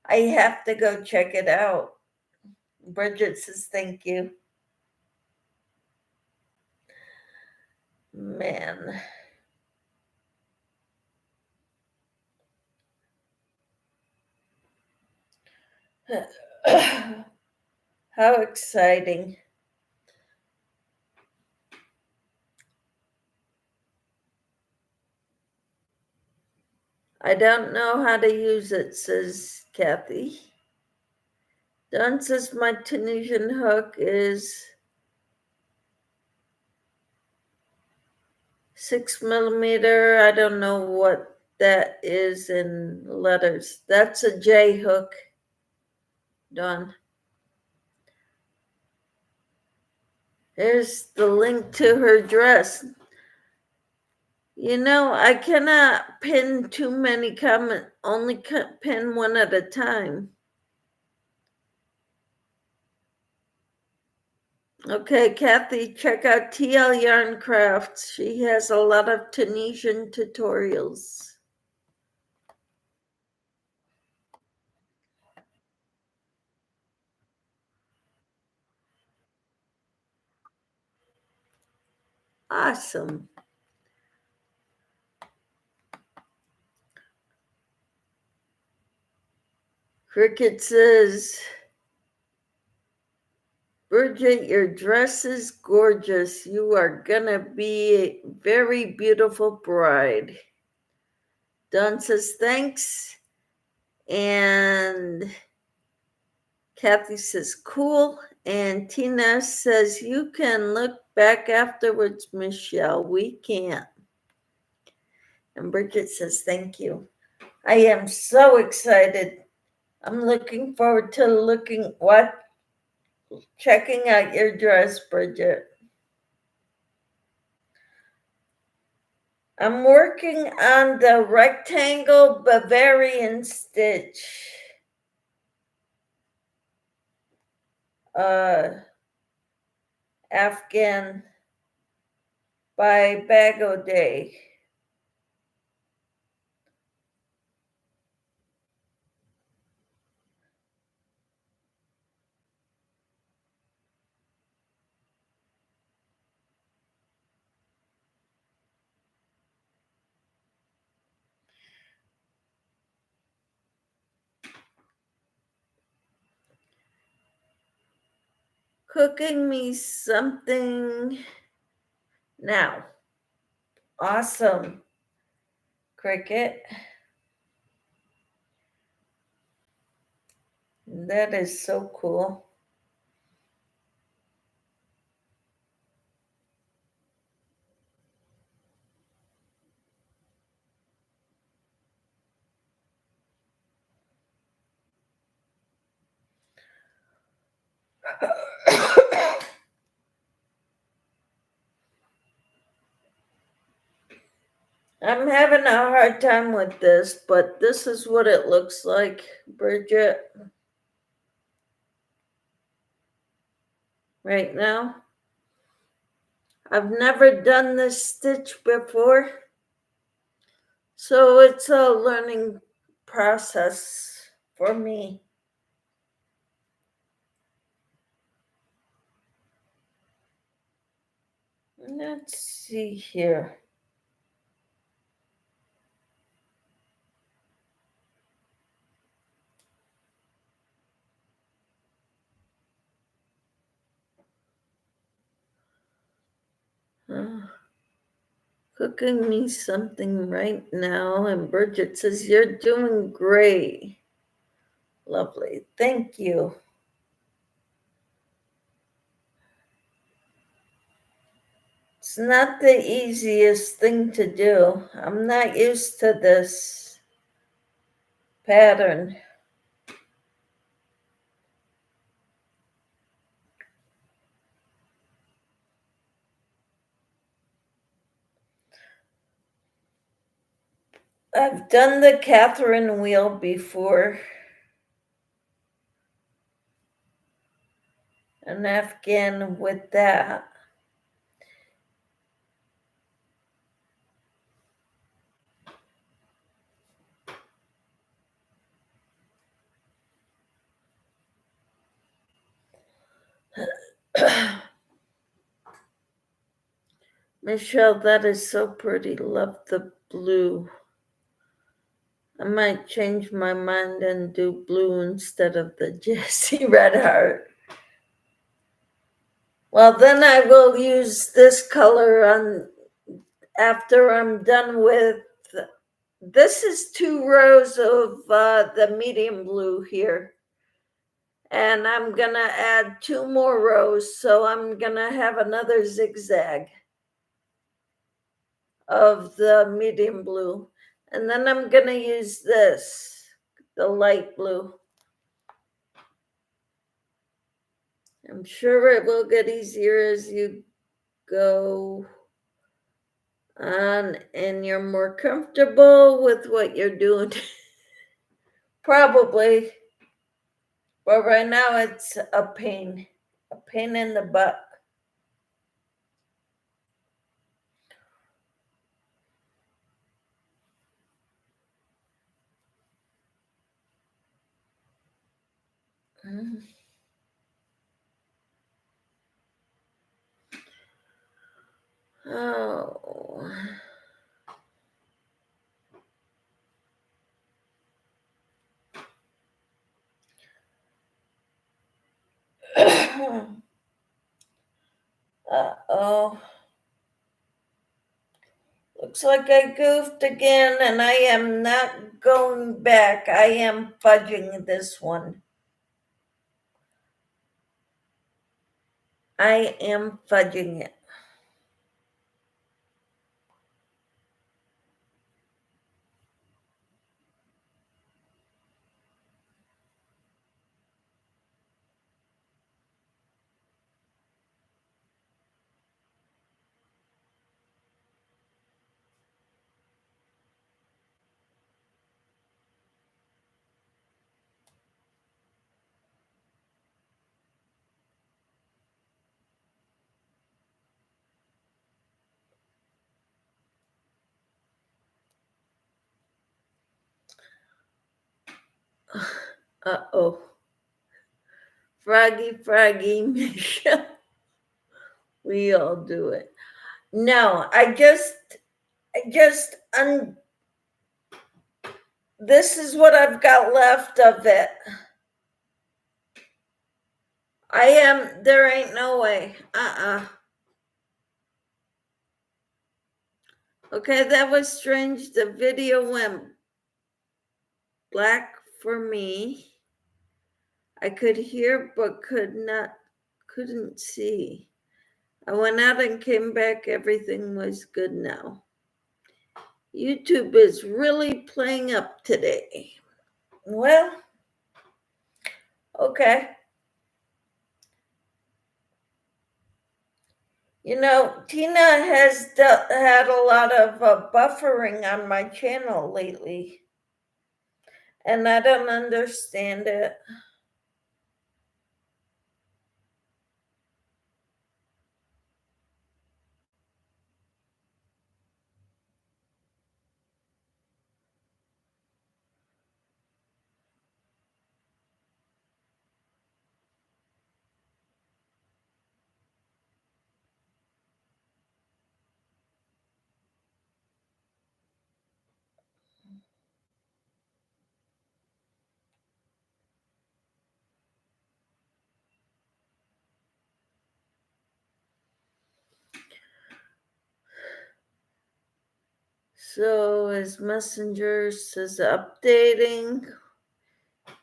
I have to go check it out. Bridget says, thank you. Man. How exciting. I don't know how to use it, says Kathy. Don says my Tunisian hook is 6 millimeter. I don't know what that is in letters. That's a J hook, Don. Here's the link to her dress. You know, I cannot pin too many comments, only pin one at a time. Okay, Kathy, check out TL Yarn Crafts. She has a lot of Tunisian tutorials. Awesome. Cricket says, Bridget, your dress is gorgeous. You are gonna be a very beautiful bride. Don says, thanks. And Kathy says, cool. And Tina says, you can look back afterwards, Michelle. We can't. And Bridget says, thank you. I am so excited. I'm looking forward to checking out your dress, Bridget. I'm working on the rectangle Bavarian stitch. Afghan by Bag O' Day. Cooking me something now. Awesome, Cricket. That is so cool. I'm having a hard time with this, but this is what it looks like, Bridget, right now. I've never done this stitch before, so it's a learning process for me. Let's see here. Cooking me something right now, and Bridget says, "You're doing great." Lovely. Thank you. It's not the easiest thing to do. I'm not used to this pattern. I've done the Catherine wheel before. An Afghan with that. Michelle, that is so pretty. Love the blue. I might change my mind and do blue instead of the Jessie Red Heart. Well, then I will use this color on after I'm done with. This is 2 rows of the medium blue here. And I'm gonna add 2 more rows, so I'm gonna have another zigzag of the medium blue. And then I'm gonna use this, the light blue. I'm sure it will get easier as you go on and you're more comfortable with what you're doing. Probably. But right now it's a pain in the butt. Oh. Uh-oh. Looks like I goofed again, and I am not going back. I am fudging this one. I am fudging it. Uh-oh. Froggy, Michelle. We all do it. No, this is what I've got left of it. There ain't no way. Okay, that was strange. The video went black for me. I could hear but couldn't see. I went out and came back. Everything was good now. YouTube is really playing up today. Well, okay. You know, Tina has had a lot of buffering on my channel lately, and I don't understand it. So his messenger says updating.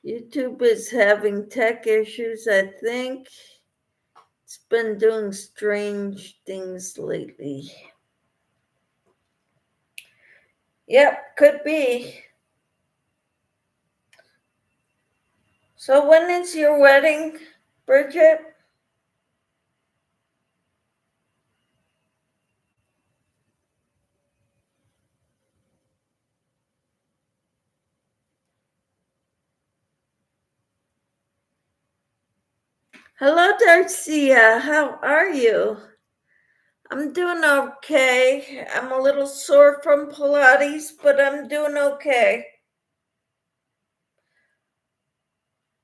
YouTube is having tech issues, I think. It's been doing strange things lately. Yep, could be. So when is your wedding, Bridget? Hello, Darcia. How are you? I'm doing okay. I'm a little sore from Pilates, but I'm doing okay.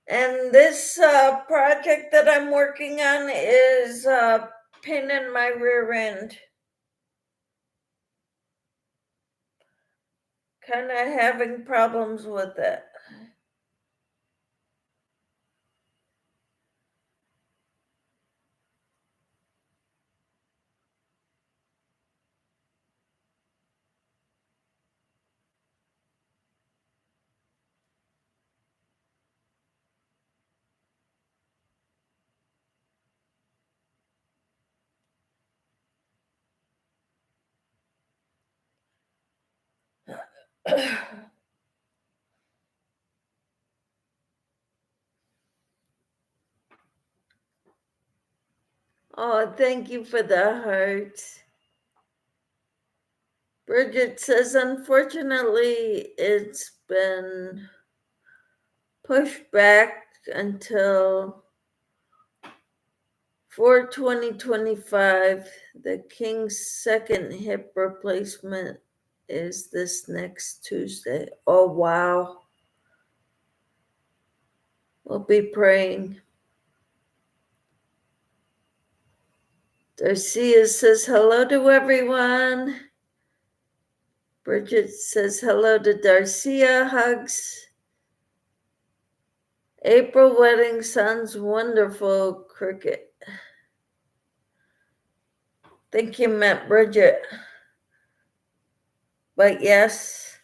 And this project that I'm working on is pinning my rear end. Kind of having problems with it. Oh, thank you for the heart. Bridget says, unfortunately, it's been pushed back until for 2025. The King's second hip replacement is this next Tuesday. Oh, wow. We'll be praying. Darcia says hello to everyone. Bridget says hello to Darcia. Hugs. April wedding sounds wonderful, Cricket. Think you meant Bridget. But yes.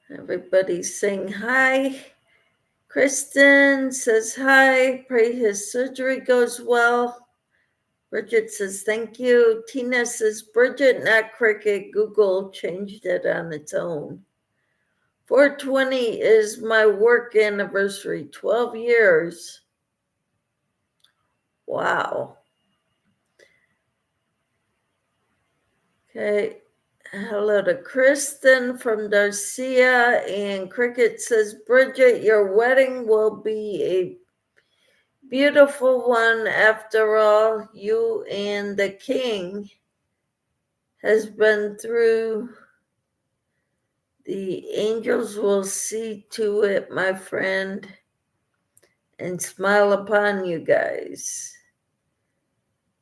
Everybody's saying hi. Kristen says hi. Pray his surgery goes well. Bridget says thank you. Tina says Bridget, not Cricket. Google changed it on its own. 420 is my work anniversary. 12 years. Wow. Okay. Hello to Kristen from Darcia. And Cricket says, Bridget, your wedding will be a beautiful one. After all, you and the King has been through. The angels will see to it, my friend, and smile upon you guys.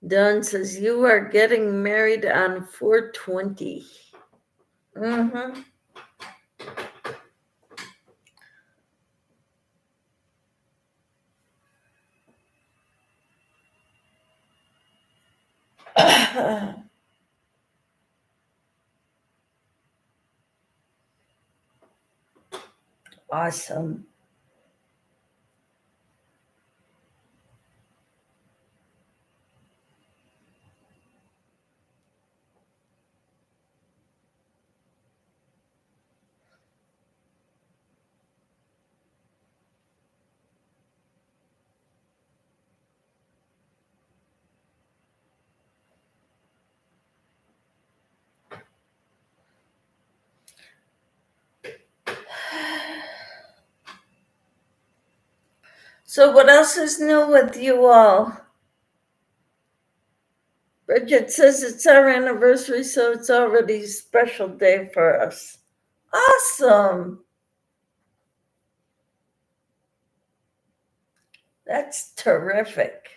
Dawn says, you are getting married on 420. Mm-hmm. Awesome. So, what else is new with you all? Bridget says it's our anniversary, so it's already a special day for us. Awesome. That's terrific.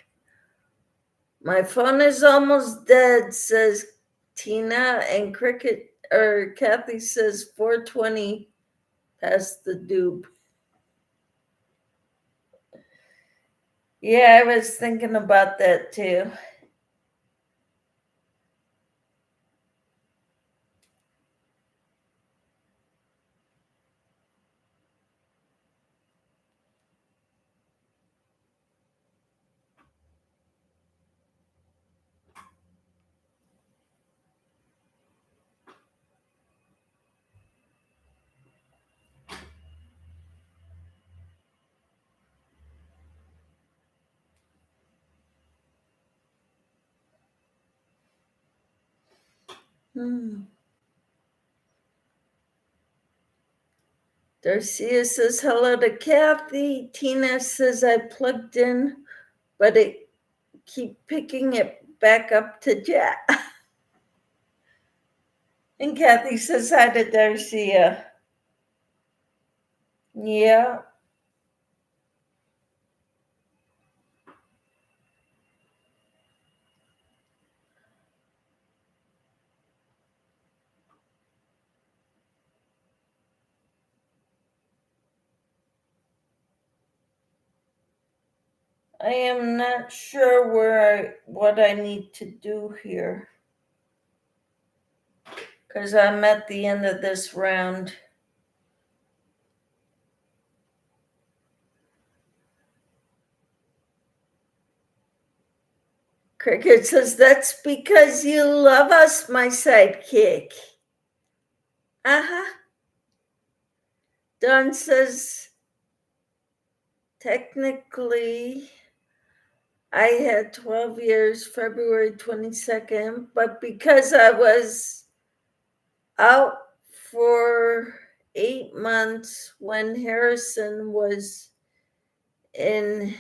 My phone is almost dead, says Tina, and Cricket or Kathy says 420 past the dupe. Yeah, I was thinking about that too. Darcia says hello to Kathy. Tina says I plugged in, but it keep picking it back up to Jack. And Kathy says hi to Darcia. Yeah. I am not sure what I need to do here, because I'm at the end of this round. Cricket says, that's because you love us, my sidekick. Uh-huh. Don says, technically, I had 12 years, February 22nd, but because I was out for 8 months when Harrison was in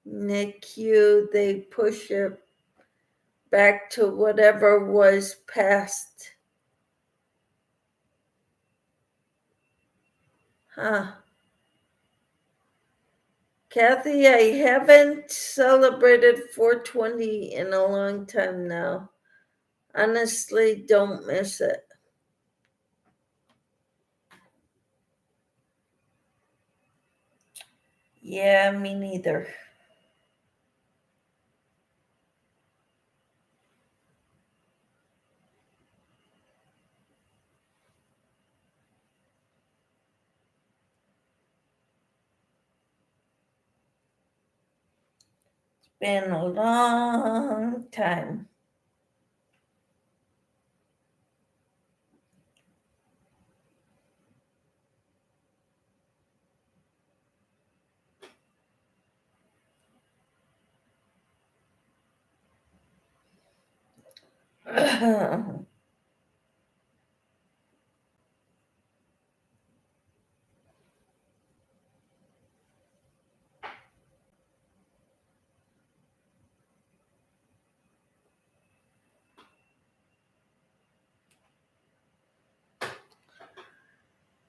NICU, they push it back to whatever was past. Huh. Kathy, I haven't celebrated 420 in a long time now. Honestly, don't miss it. Yeah, me neither. It's been a long time.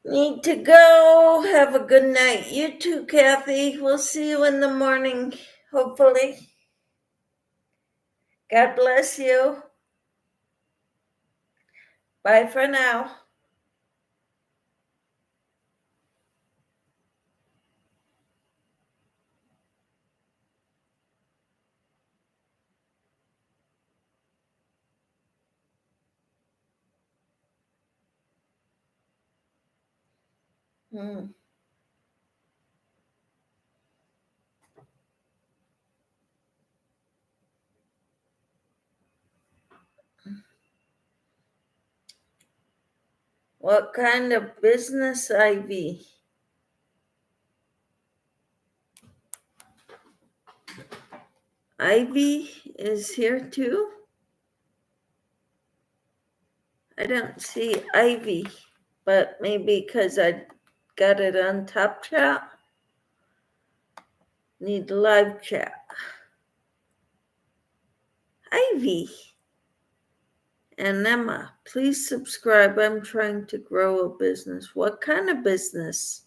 Need to go. Have a good night. You too, Kathy. We'll see you in the morning, hopefully. God bless you. Bye for now. What kind of business, Ivy? Ivy is here too? I don't see Ivy, but maybe because I got it on Top Chat. Need live chat. Ivy and Emma, please subscribe. I'm trying to grow a business. What kind of business?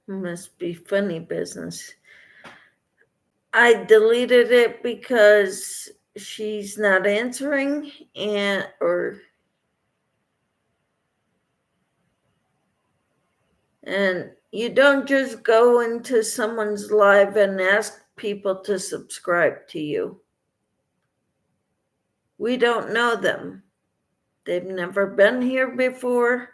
Must be funny business. I deleted it because she's not answering and you don't just go into someone's live and ask people to subscribe to you. We don't know them. They've never been here before.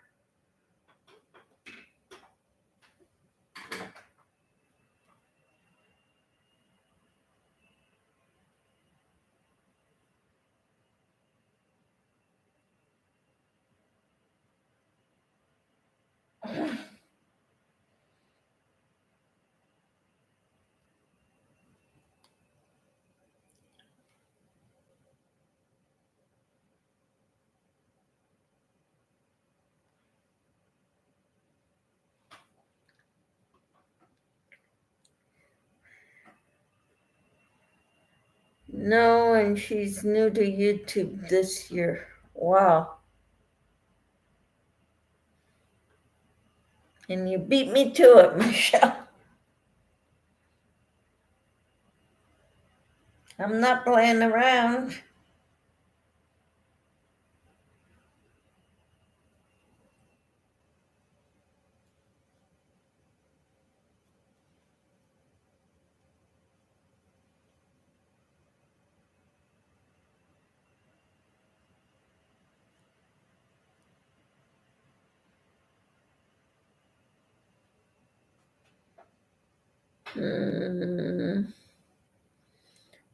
No, and she's new to YouTube this year. Wow. And you beat me to it, Michelle. I'm not playing around.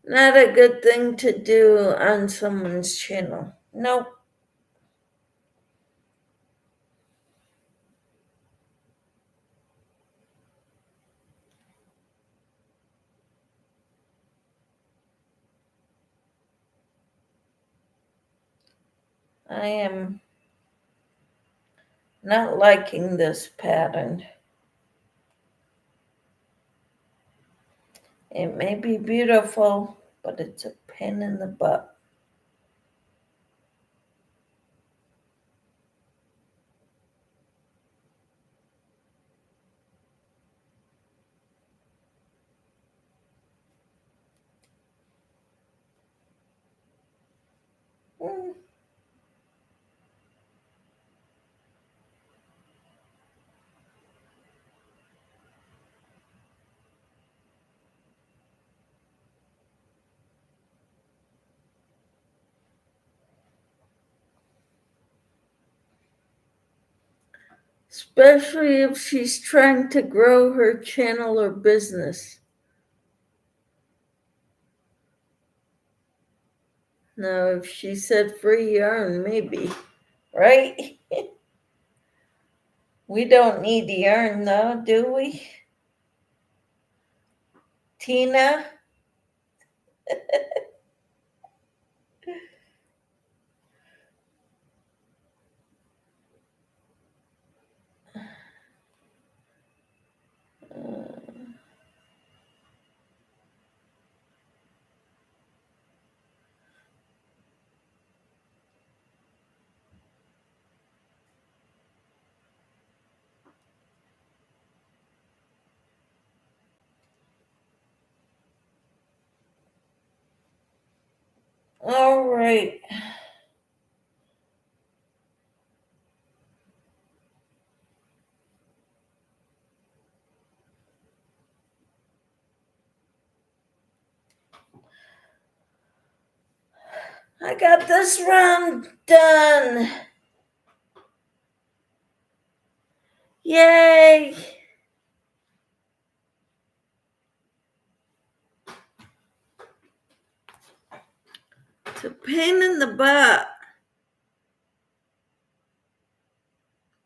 Not a good thing to do on someone's channel. Nope. I am not liking this pattern. It may be beautiful, but it's a pain in the butt. Especially if she's trying to grow her channel or business. Now, if she said free yarn, maybe, right? We don't need yarn though, do we? Tina? All right. I got this round done. Yay! It's a pain in the butt,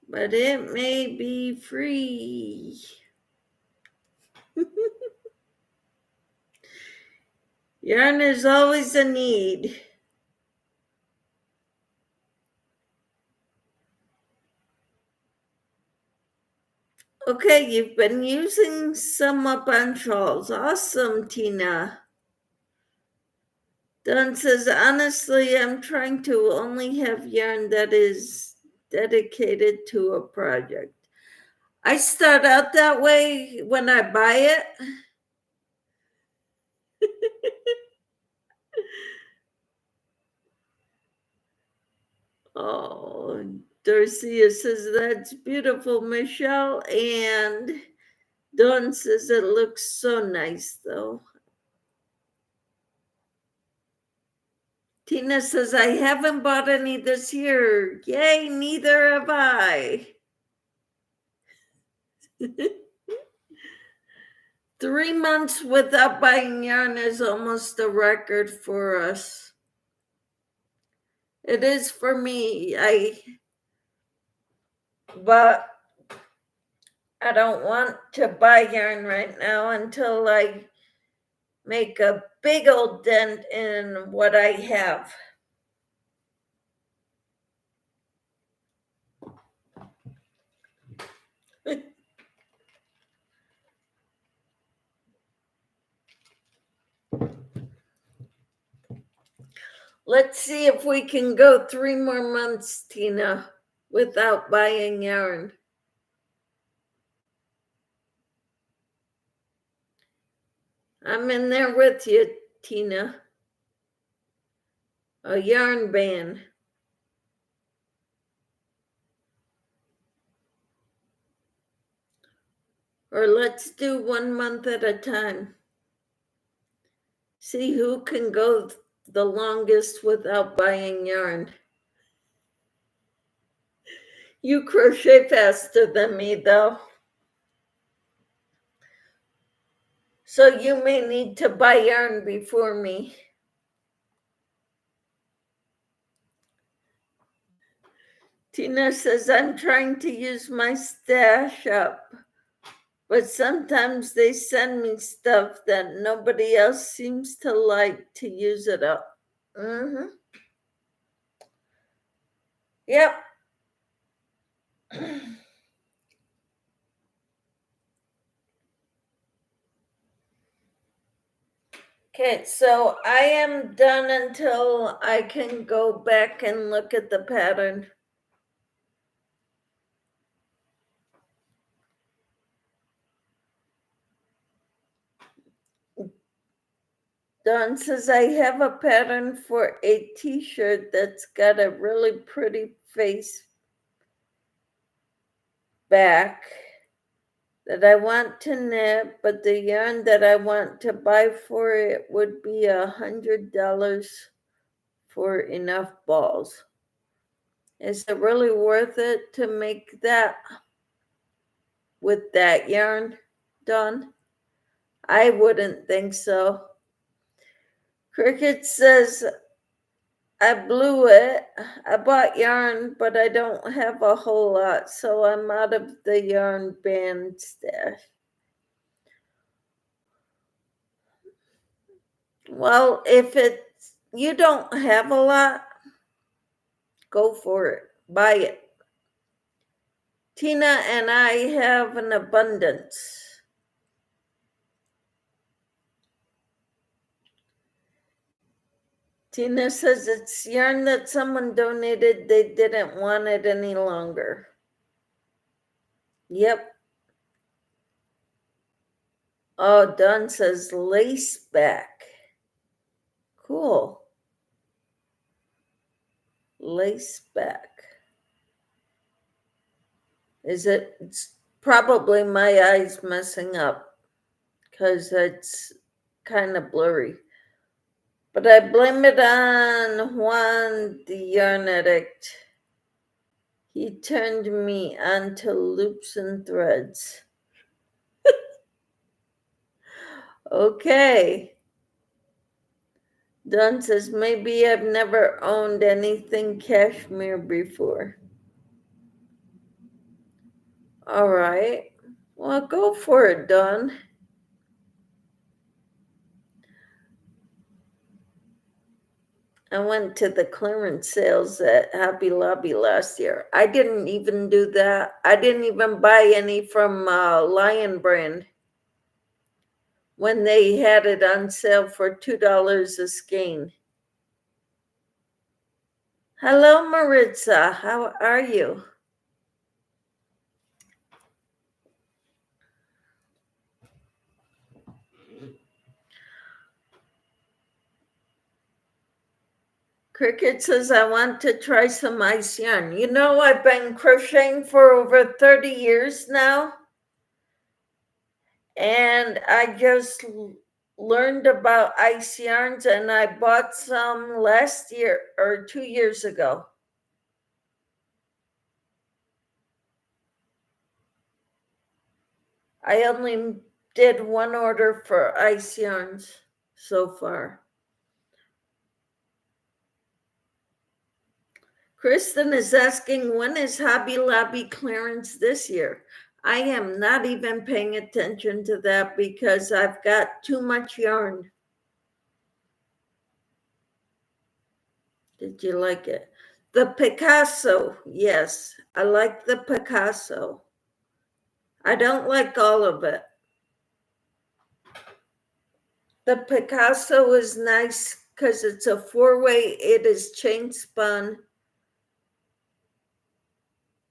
but it may be free. Yarn is always a need. Okay, you've been using some up on shawls. Awesome, Tina. Don says, honestly, I'm trying to only have yarn that is dedicated to a project. I start out that way when I buy it. Oh, Darcia says that's beautiful, Michelle. And Dawn says it looks so nice, though. Tina says, I haven't bought any this year. Yay, neither have I. 3 months without buying yarn is almost a record for us. It is for me. But I don't want to buy yarn right now until I make a big old dent in what I have. Let's see if we can go 3 more months, Tina, without buying yarn. I'm in there with you, Tina. A yarn ban. Or let's do 1 month at a time. See who can go the longest without buying yarn. You crochet faster than me, though. So you may need to buy yarn before me. Tina says, I'm trying to use my stash up, but sometimes they send me stuff that nobody else seems to like to use it up. Mm-hmm. Yep. Okay, so I am done until I can go back and look at the pattern. Dawn says, I have a pattern for a t-shirt that's got a really pretty face back that I want to knit, but the yarn that I want to buy for it would be $100 for enough balls. Is it really worth it to make that with that yarn, Dawn? I wouldn't think so. Cricket says, I blew it. I bought yarn, but I don't have a whole lot, so I'm out of the yarn band stash. Well, if you don't have a lot, go for it. Buy it. Tina and I have an abundance. Tina says it's yarn that someone donated. They didn't want it any longer. Yep. Oh, Dawn says lace back. Cool. Lace back. It's probably my eyes messing up because it's kind of blurry. But I blame it on Juan, the yarn addict. He turned me onto loops and threads. Okay. Don says, maybe I've never owned anything cashmere before. All right. Well, go for it, Don. I went to the clearance sales at Hobby Lobby last year. I didn't even do that. I didn't even buy any from Lion Brand when they had it on sale for $2 a skein. Hello, Maritza. How are you? Cricket says, I want to try some ice yarn. You know, I've been crocheting for over 30 years now. And I just learned about ice yarns and I bought some last year or 2 years ago. I only did one order for ice yarns so far. Kristen is asking, when is Hobby Lobby clearance this year? I am not even paying attention to that because I've got too much yarn. Did you like it? The Picasso, yes, I like the Picasso. I don't like all of it. The Picasso is nice because it's a 4-way, it is chain spun.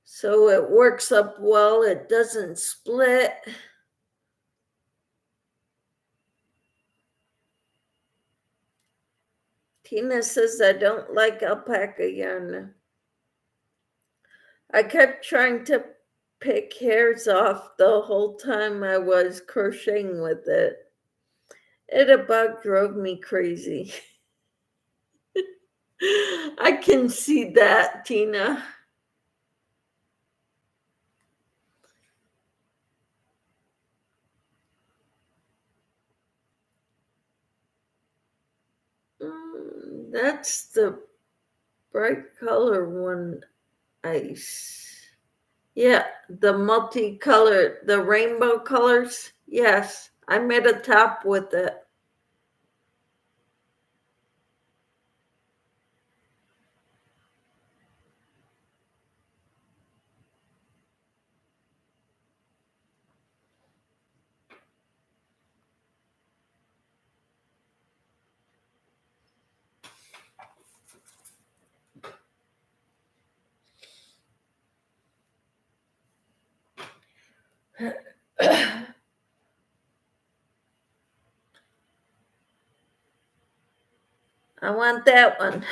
So it works up well, it doesn't split. Tina says, I don't like alpaca yarn. I kept trying to pick hairs off the whole time I was crocheting with it. It about drove me crazy. I can see that, Tina. That's the bright color one, ice. Yeah, the multicolored, the rainbow colors. Yes, I made a top with it. I want that one.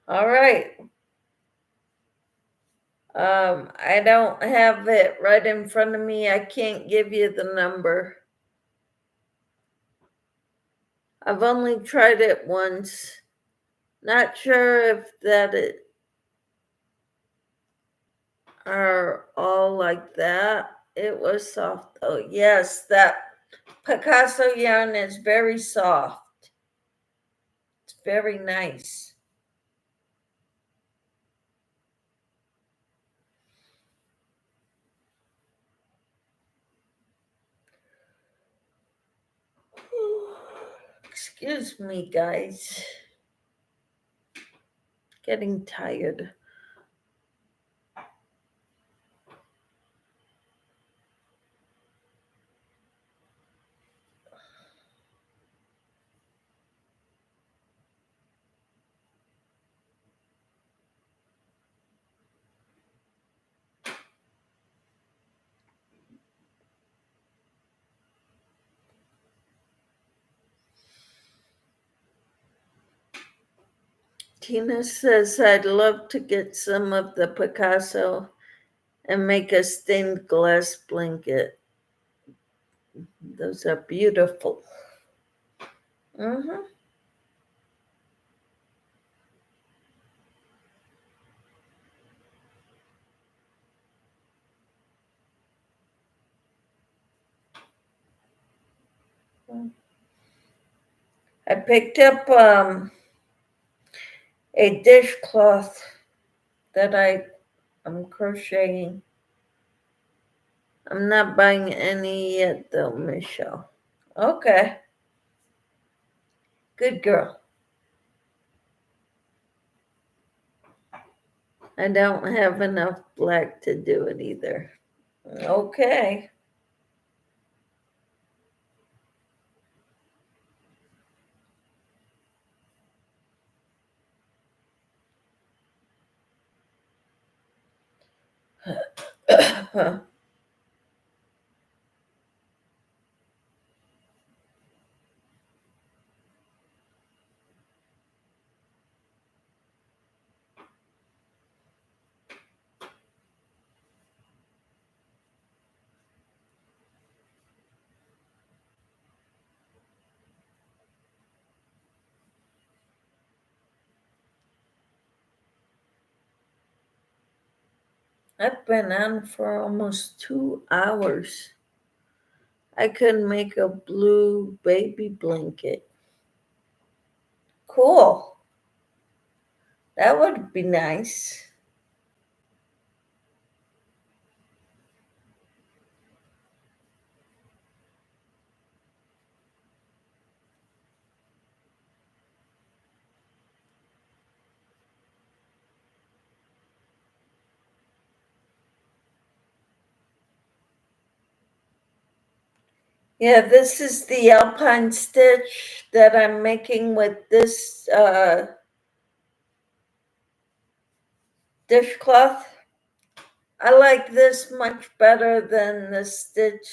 All right. I don't have it right in front of me. I can't give you the number. I've only tried it once. Not sure if that it are all like that. It was soft. Oh, yes, that Picasso yarn is very soft. It's very nice. Excuse me, guys. Getting tired. Tina says, I'd love to get some of the Picasso and make a stained glass blanket. Those are beautiful. Mm-hmm. I picked up a dishcloth that I'm crocheting. I'm not buying any yet though, Michelle. Okay. Good girl. I don't have enough black to do it either. Okay. I've been on for almost 2 hours. I could make a blue baby blanket. Cool. That would be nice. Yeah, this is the alpine stitch that I'm making with this dishcloth. I like this much better than the stitch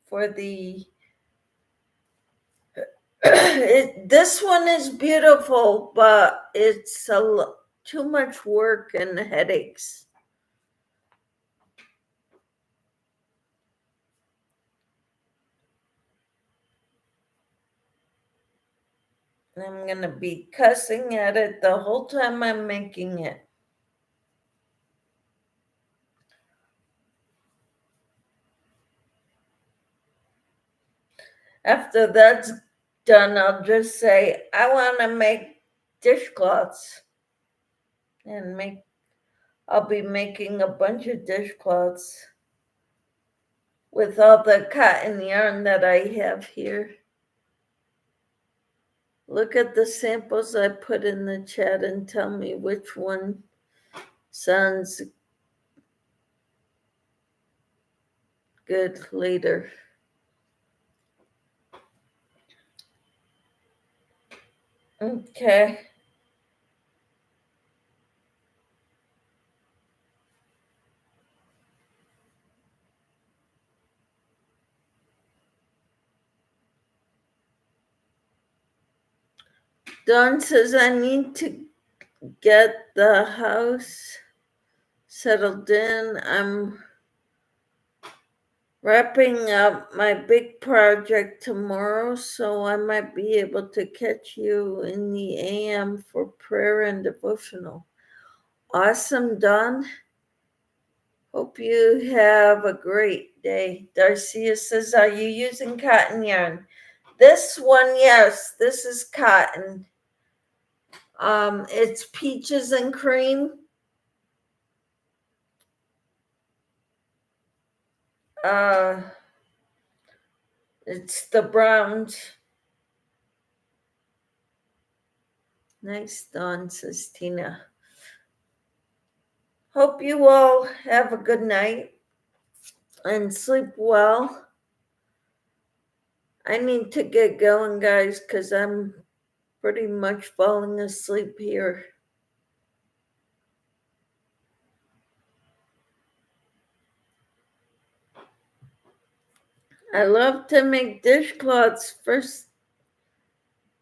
for the this one is beautiful, but it's too much work and headaches. I'm gonna be cussing at it the whole time I'm making it. After that's done, I'll just say, I want to make dishcloths. And I'll be making a bunch of dishcloths with all the cotton yarn that I have here. Look at the samples I put in the chat and tell me which one sounds good later. Okay. Dawn says I need to get the house settled in. I'm wrapping up my big project tomorrow, so I might be able to catch you in the AM for prayer and devotional. Awesome, Dawn. Hope you have a great day. Darcia says, are you using cotton yarn? This one, yes, this is cotton. It's peaches and cream. It's the browns. Nice, Dawn, says Tina. Hope you all have a good night and sleep well. I need to get going, guys, because I'm pretty much falling asleep here. I love to make dishcloths. First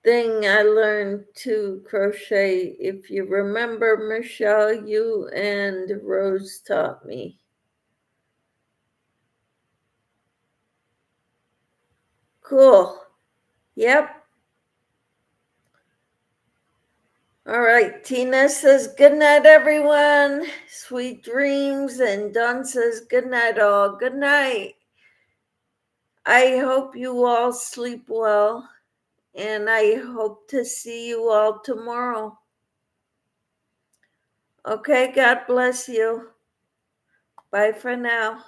thing I learned to crochet, if you remember, Michelle, you and Rose taught me. Cool. Yep. All right. Tina says, good night, everyone. Sweet dreams. And Dawn says, good night, all. Good night. I hope you all sleep well. And I hope to see you all tomorrow. Okay. God bless you. Bye for now.